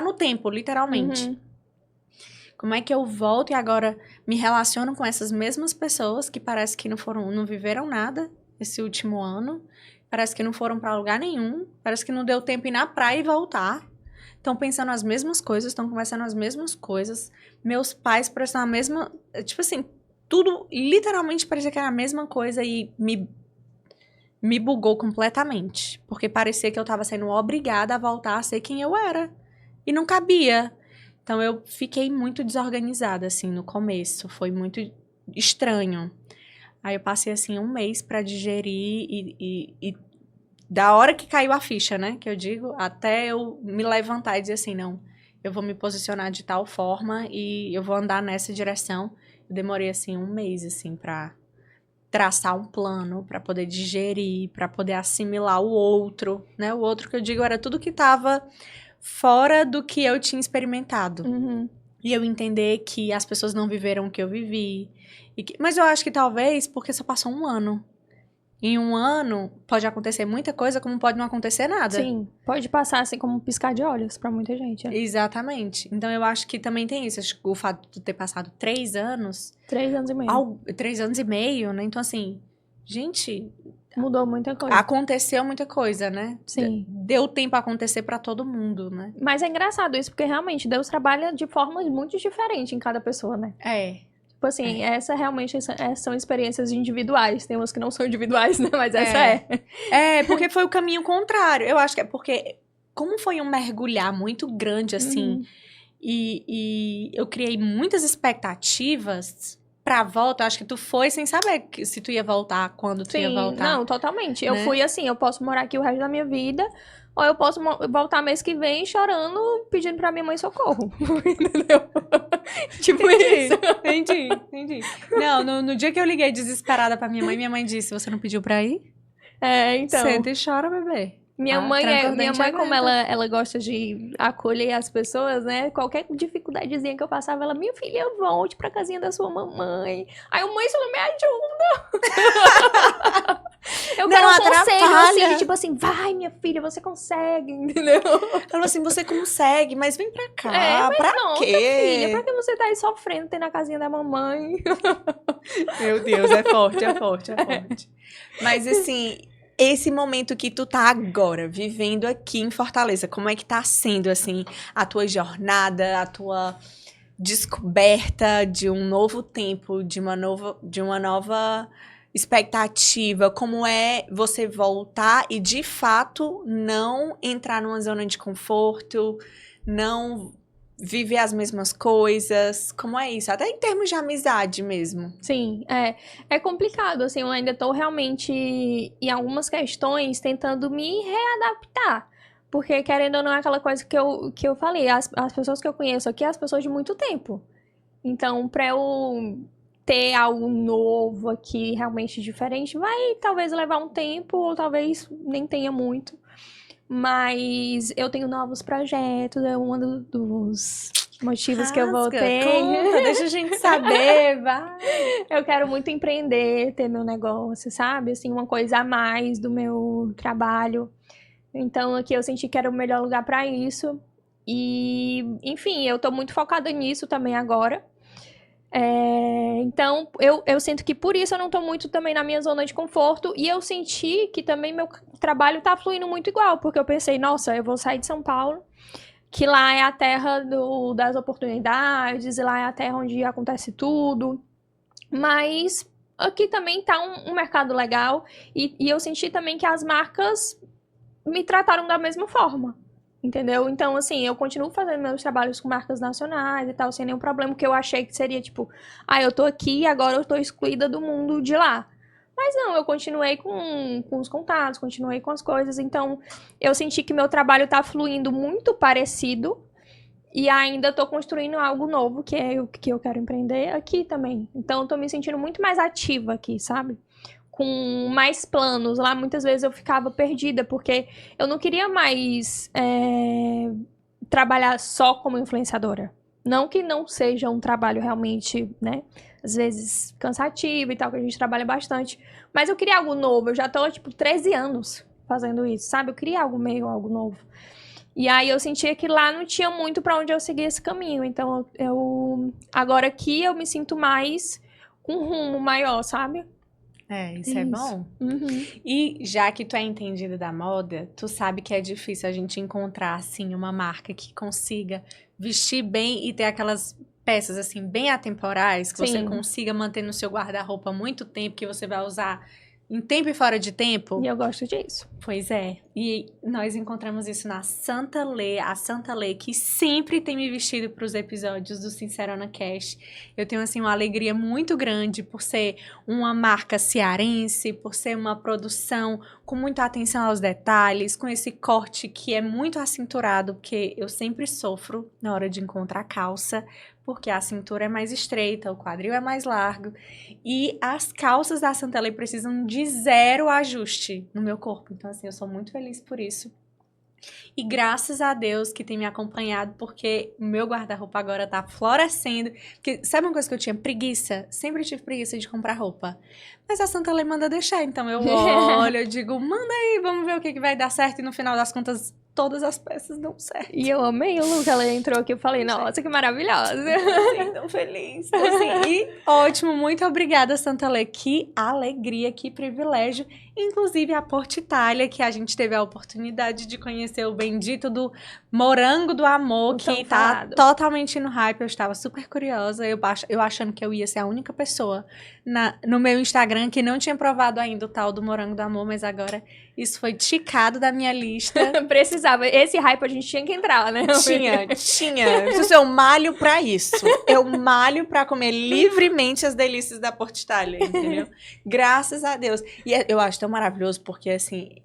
no tempo, literalmente. Como é que eu volto e agora me relaciono com essas mesmas pessoas que parece que não viveram nada esse último ano, parece que não foram pra lugar nenhum, parece que não deu tempo ir na praia e voltar. Estão pensando as mesmas coisas, estão conversando as mesmas coisas. Meus pais parecem a mesma, tipo assim, tudo literalmente parecia que era a mesma coisa e me bugou completamente, porque parecia que eu tava sendo obrigada a voltar a ser quem eu era e não cabia. Então, eu fiquei muito desorganizada, assim, no começo. Foi muito estranho. Aí, eu passei, assim, um mês pra digerir e da hora que caiu a ficha, né? Que eu digo, até eu me levantar e dizer assim, não, eu vou me posicionar de tal forma e eu vou andar nessa direção. Eu demorei, assim, um mês, assim, pra traçar um plano, pra poder digerir, pra poder assimilar o outro, né? O outro que eu digo era tudo que tava fora do que eu tinha experimentado. E eu entender que as pessoas não viveram o que eu vivi. Mas eu acho que talvez porque só passou um ano. Em um ano, pode acontecer muita coisa, como pode não acontecer nada. Sim, pode passar assim como um piscar de olhos pra muita gente. Exatamente. Então, eu acho que também tem isso. Acho que o fato de ter passado 3 anos... 3 anos e meio. 3 anos e meio, né? Então, assim, gente... Mudou muita coisa. Aconteceu muita coisa, né? Sim. Deu tempo a acontecer pra todo mundo, né? Mas é engraçado isso, porque realmente Deus trabalha de formas muito diferentes em cada pessoa, né? É. Tipo assim, são experiências individuais. Tem umas que não são individuais, né? Mas essa é. É, porque foi o caminho contrário. Eu acho que é porque, como foi um mergulhar muito grande, assim, e eu criei muitas expectativas pra volta, eu acho que tu foi sem saber se tu ia voltar, quando tu ia voltar. Não, totalmente. Né? Eu fui assim, eu posso morar aqui o resto da minha vida, ou eu posso voltar mês que vem chorando, pedindo pra minha mãe socorro. Entendeu? Tipo isso. Entendi. Não, no dia que eu liguei desesperada pra minha mãe disse, você não pediu pra ir? É, então. Senta e chora, bebê. Minha mãe, como ela gosta de acolher as pessoas, né? Qualquer dificuldadezinha que eu passava, ela, minha filha, volte pra casinha da sua mamãe. Aí, mãe, você não me ajuda. Eu quero um conselho, assim, de tipo assim, vai, minha filha, você consegue, entendeu? Ela falou assim, você consegue, mas vem pra cá, pra quê? Filha, pra que você tá aí sofrendo, tendo a casinha da mamãe? Meu Deus, é forte. Mas, assim... Esse momento que tu tá agora, vivendo aqui em Fortaleza, como é que tá sendo, assim, a tua jornada, a tua descoberta de um novo tempo, de uma nova expectativa? Como é você voltar e, de fato, não entrar numa zona de conforto, não viver as mesmas coisas? Como é isso? Até em termos de amizade mesmo. Sim, é complicado, assim, eu ainda tô realmente, em algumas questões, tentando me readaptar. Porque, querendo ou não, é aquela coisa que eu falei, as pessoas que eu conheço aqui, as pessoas de muito tempo. Então, pra eu ter algo novo aqui, realmente diferente, vai talvez levar um tempo, ou talvez nem tenha muito. Mas eu tenho novos projetos, é um dos motivos que eu voltei. Conta, deixa a gente saber, vai. Eu quero muito empreender, ter meu negócio, sabe? Assim, uma coisa a mais do meu trabalho. Então, aqui eu senti que era o melhor lugar para isso. E, enfim, eu tô muito focada nisso também agora. Então, eu sinto que por isso eu não tô muito também na minha zona de conforto. E eu senti que também meu trabalho tá fluindo muito igual. Porque eu pensei, nossa, eu vou sair de São Paulo, que lá é a terra das oportunidades, e lá é a terra onde acontece tudo. Mas aqui também tá um mercado legal. E eu senti também que as marcas me trataram da mesma forma. Entendeu? Então, assim, eu continuo fazendo meus trabalhos com marcas nacionais e tal, sem nenhum problema, que eu achei que seria tipo, eu tô aqui e agora eu tô excluída do mundo de lá. Mas não, eu continuei com os contatos, continuei com as coisas, então eu senti que meu trabalho tá fluindo muito parecido e ainda tô construindo algo novo, que é o que eu quero empreender aqui também. Então eu tô me sentindo muito mais ativa aqui, sabe? Com mais planos. Lá muitas vezes eu ficava perdida, porque eu não queria mais trabalhar só como influenciadora. Não que não seja um trabalho realmente, né? Às vezes cansativo e tal, que a gente trabalha bastante. Mas eu queria algo novo. Eu já tô, 13 anos fazendo isso, sabe? Eu queria algo novo. E aí eu sentia que lá não tinha muito pra onde eu seguir esse caminho. Então agora aqui eu me sinto mais com um rumo maior, sabe? Isso é bom. Uhum. E já que tu é entendida da moda, tu sabe que é difícil a gente encontrar, assim, uma marca que consiga vestir bem e ter aquelas peças, assim, bem atemporais, que você Sim. consiga manter no seu guarda-roupa muito tempo, que você vai usar em tempo e fora de tempo. E eu gosto disso. Pois é. E nós encontramos isso na Santa Lê, a Santa Lê, que sempre tem me vestido para os episódios do Sincerona Cast. Eu tenho, assim, uma alegria muito grande por ser uma marca cearense, por ser uma produção com muita atenção aos detalhes, com esse corte que é muito acinturado, porque eu sempre sofro na hora de encontrar calça, porque a cintura é mais estreita, o quadril é mais largo. E as calças da Santa Lê precisam de 0 ajuste no meu corpo. Então, assim, eu sou muito feliz por isso. E graças a Deus que tem me acompanhado, porque o meu guarda-roupa agora tá florescendo. Porque, sabe uma coisa que eu tinha preguiça? Sempre tive preguiça de comprar roupa. Mas a Santa Lê manda deixar, então eu olho, eu digo, manda aí, vamos ver o que vai dar certo. E no final das contas, todas as peças dão certo. E eu amei o look, ela entrou aqui, eu falei, nossa, que maravilhosa. Sim, tão feliz. Assim, e ótimo, muito obrigada, Santa Lê. Que alegria, que privilégio. Inclusive a Porta Itália, que a gente teve a oportunidade de conhecer o bendito do Morango do Amor, que tá totalmente no hype. Eu estava super curiosa, eu achando que eu ia ser a única pessoa no meu Instagram que não tinha provado ainda o tal do Morango do Amor, mas agora isso foi ticado da minha lista. Precisava, esse hype a gente tinha que entrar, né? Tinha. Eu malho pra isso. Eu malho pra comer livremente as delícias da Porta Itália, entendeu? Graças a Deus. E eu acho tão maravilhoso porque, assim,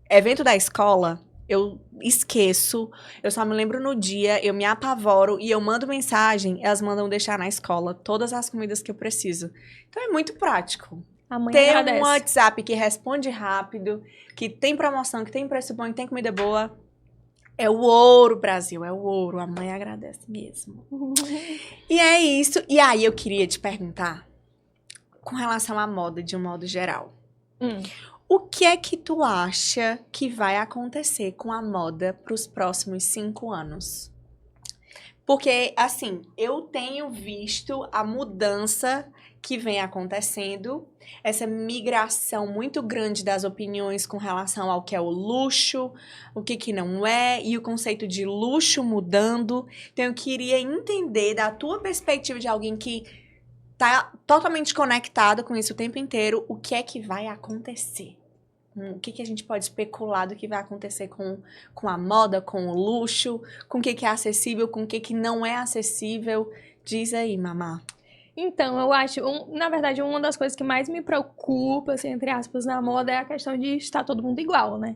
evento da escola, eu esqueço, eu só me lembro no dia, eu me apavoro e eu mando mensagem, elas mandam deixar na escola todas as comidas que eu preciso. Então é muito prático. Ter um WhatsApp que responde rápido, que tem promoção, que tem preço bom, que tem comida boa. É o ouro, Brasil, é o ouro. A mãe agradece mesmo. E é isso. E aí eu queria te perguntar, com relação à moda, de um modo geral. O que é que tu acha que vai acontecer com a moda para os próximos 5 anos? Porque, assim, eu tenho visto a mudança que vem acontecendo, essa migração muito grande das opiniões com relação ao que é o luxo, o que não é, e o conceito de luxo mudando. Então, eu queria entender da tua perspectiva de alguém que tá totalmente conectado com isso o tempo inteiro, o que é que vai acontecer? O que a gente pode especular do que vai acontecer com a moda, com o luxo, com o que é acessível, com o que não é acessível? Diz aí, Mamá. Então, eu acho, na verdade, uma das coisas que mais me preocupa, assim, entre aspas, na moda é a questão de estar todo mundo igual, né?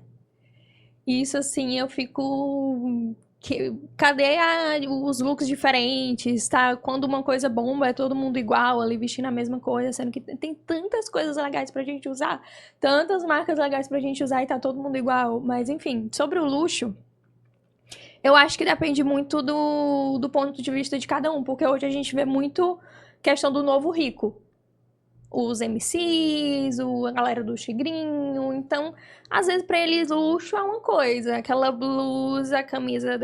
Isso, assim, eu fico... cadê os looks diferentes, tá? Quando uma coisa bomba, é todo mundo igual, ali vestindo a mesma coisa, sendo que tem tantas coisas legais pra gente usar, tantas marcas legais pra gente usar e tá todo mundo igual. Mas, enfim, sobre o luxo, eu acho que depende muito do ponto de vista de cada um, porque hoje a gente vê muito questão do novo rico. os MCs, a galera do tigrinho. Então, às vezes pra eles luxo é uma coisa, aquela blusa, a camisa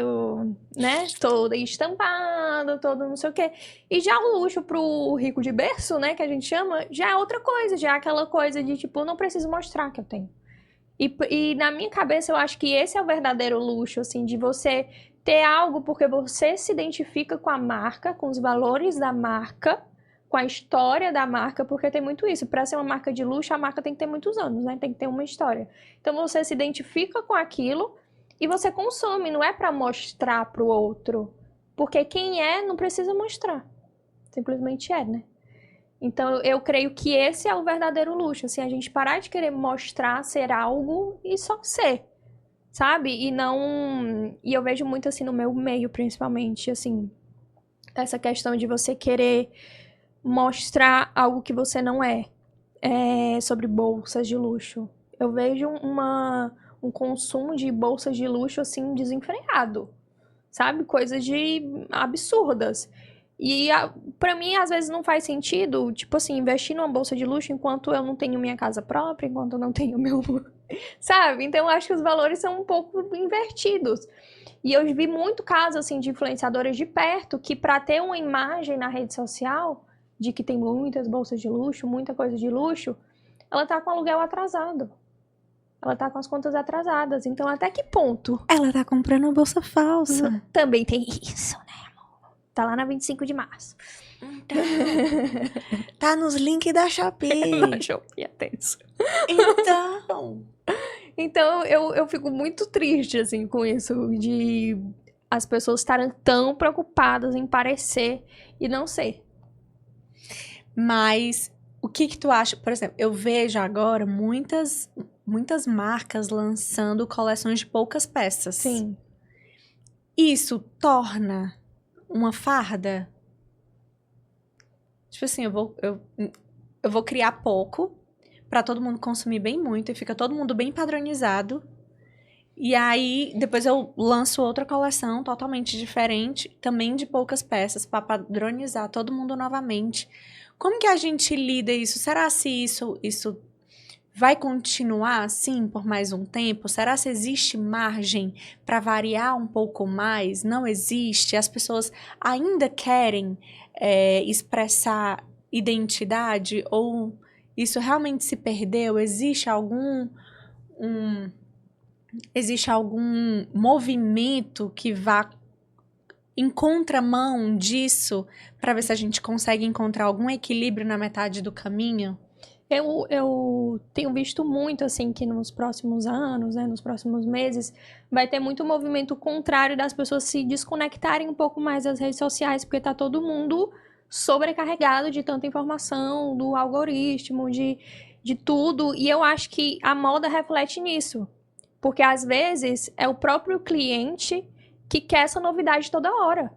né, toda estampada, toda não sei o quê. E já o luxo pro rico de berço, né, que a gente chama, já é outra coisa, já é aquela coisa de tipo, não preciso mostrar que eu tenho. E na minha cabeça eu acho que esse é o verdadeiro luxo, assim, de você ter algo porque você se identifica com a marca, com os valores da marca, com a história da marca, porque tem muito isso. Para ser uma marca de luxo, a marca tem que ter muitos anos, né? Tem que ter uma história. Então você se identifica com aquilo e você consome, não é para mostrar para o outro. Porque quem é não precisa mostrar. Simplesmente é, né? Então eu creio que esse é o verdadeiro luxo, assim, a gente parar de querer mostrar ser algo e só ser, sabe? E eu vejo muito assim no meu meio, principalmente, assim, essa questão de você querer mostrar algo que você não é, sobre bolsas de luxo. Eu vejo um consumo de bolsas de luxo, assim, desenfreado, sabe? Coisas absurdas. E pra mim, às vezes, não faz sentido, tipo assim, investir numa bolsa de luxo enquanto eu não tenho minha casa própria, enquanto eu não tenho meu... Sabe? Então, eu acho que os valores são um pouco invertidos. E eu vi muito caso, assim, de influenciadoras de perto que pra ter uma imagem na rede social de que tem muitas bolsas de luxo, muita coisa de luxo, ela tá com aluguel atrasado. Ela tá com as contas atrasadas. Então, até que ponto? Ela tá comprando uma bolsa falsa. Também tem isso, né, amor? Tá lá na 25 de março. Então, tá nos links da Shopee. Shopee é tenso. Então, eu fico muito triste, assim, com isso, de as pessoas estarem tão preocupadas em parecer e não ser. Mas o que tu acha? Por exemplo, eu vejo agora muitas marcas lançando coleções de poucas peças. Sim. Isso torna uma farda? Tipo assim, eu vou criar pouco pra todo mundo consumir bem muito e fica todo mundo bem padronizado. E aí, depois eu lanço outra coleção totalmente diferente, também de poucas peças, pra padronizar todo mundo novamente. Como que a gente lida isso? Será se isso vai continuar assim por mais um tempo? Será se existe margem para variar um pouco mais? Não existe? As pessoas ainda querem expressar identidade? Ou isso realmente se perdeu? Existe algum movimento que vá em contramão disso para ver se a gente consegue encontrar algum equilíbrio na metade do caminho? Eu tenho visto muito, assim, que nos próximos anos, né, nos próximos meses, vai ter muito movimento contrário das pessoas se desconectarem um pouco mais das redes sociais, porque tá todo mundo sobrecarregado de tanta informação, do algoritmo, de tudo, e eu acho que a moda reflete nisso, porque às vezes é o próprio cliente que quer essa novidade toda hora.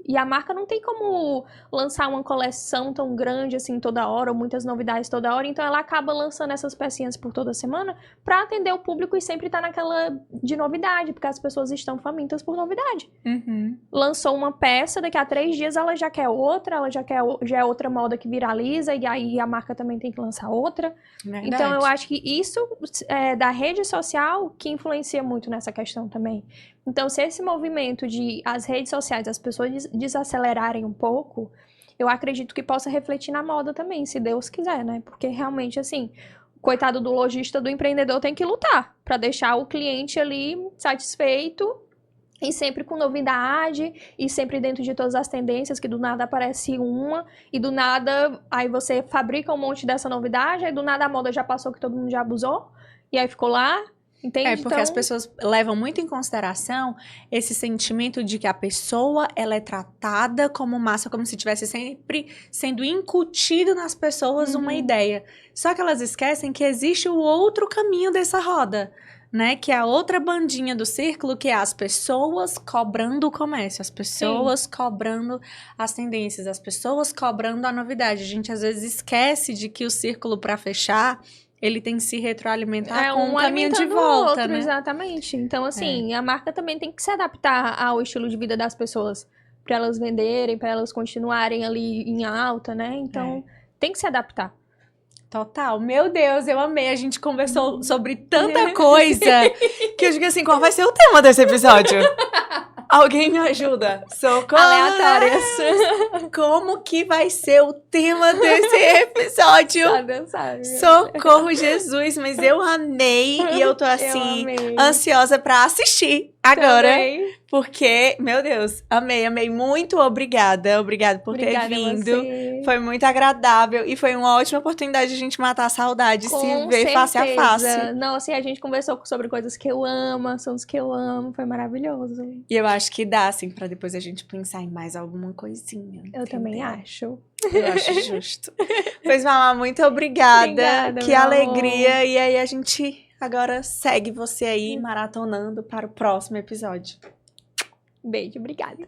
E a marca não tem como lançar uma coleção tão grande assim toda hora, ou muitas novidades toda hora, então ela acaba lançando essas pecinhas por toda semana para atender o público e sempre tá naquela de novidade, porque as pessoas estão famintas por novidade. Uhum. Lançou uma peça, daqui a 3 dias ela já quer outra, já é outra moda que viraliza, e aí a marca também tem que lançar outra. Verdade. Então eu acho que isso é da rede social que influencia muito nessa questão também. Então, se esse movimento de as redes sociais, as pessoas desacelerarem um pouco, eu acredito que possa refletir na moda também, se Deus quiser, né? Porque realmente, assim, coitado do lojista, do empreendedor, tem que lutar para deixar o cliente ali satisfeito e sempre com novidade e sempre dentro de todas as tendências, que do nada aparece uma e do nada aí você fabrica um monte dessa novidade, aí do nada a moda já passou que todo mundo já abusou e aí ficou lá. Entende? É, porque as pessoas levam muito em consideração esse sentimento de que a pessoa, ela é tratada como massa, como se tivesse sempre sendo incutido nas pessoas uma ideia. Só que elas esquecem que existe o outro caminho dessa roda, né? Que é a outra bandinha do círculo, que é as pessoas cobrando o comércio, as pessoas cobrando as tendências, as pessoas cobrando a novidade. A gente às vezes esquece de que o círculo, para fechar, ele tem que se retroalimentar com um caminho de volta, outro, né? Exatamente. Então, assim, a marca também tem que se adaptar ao estilo de vida das pessoas, para elas venderem, para elas continuarem ali em alta, né? Então, tem que se adaptar. Total. Meu Deus, eu amei. A gente conversou sobre tanta coisa Que eu digo assim, qual vai ser o tema desse episódio? Alguém me ajuda. Socorro! Aleatórias. Como que vai ser o tema desse episódio? Só dançar. Socorro, Jesus! Mas eu amei e eu tô assim, ansiosa pra assistir agora. Também. Porque, meu Deus, amei. Muito obrigada. Obrigada por Obrigada ter a vindo. você. Foi muito agradável e foi uma ótima oportunidade de a gente matar a saudade, Com se ver face a face. certeza. Nossa, e a gente conversou sobre coisas que eu amo, assuntos que eu amo. Foi maravilhoso. E eu acho que dá, assim, pra depois a gente pensar em mais alguma coisinha. Eu também entendeu? acho. Eu acho justo. Pois, Mamá, muito obrigada. Obrigada, Que meu alegria. amor. E aí a gente agora segue você aí maratonando para o próximo episódio. Beijo, obrigada.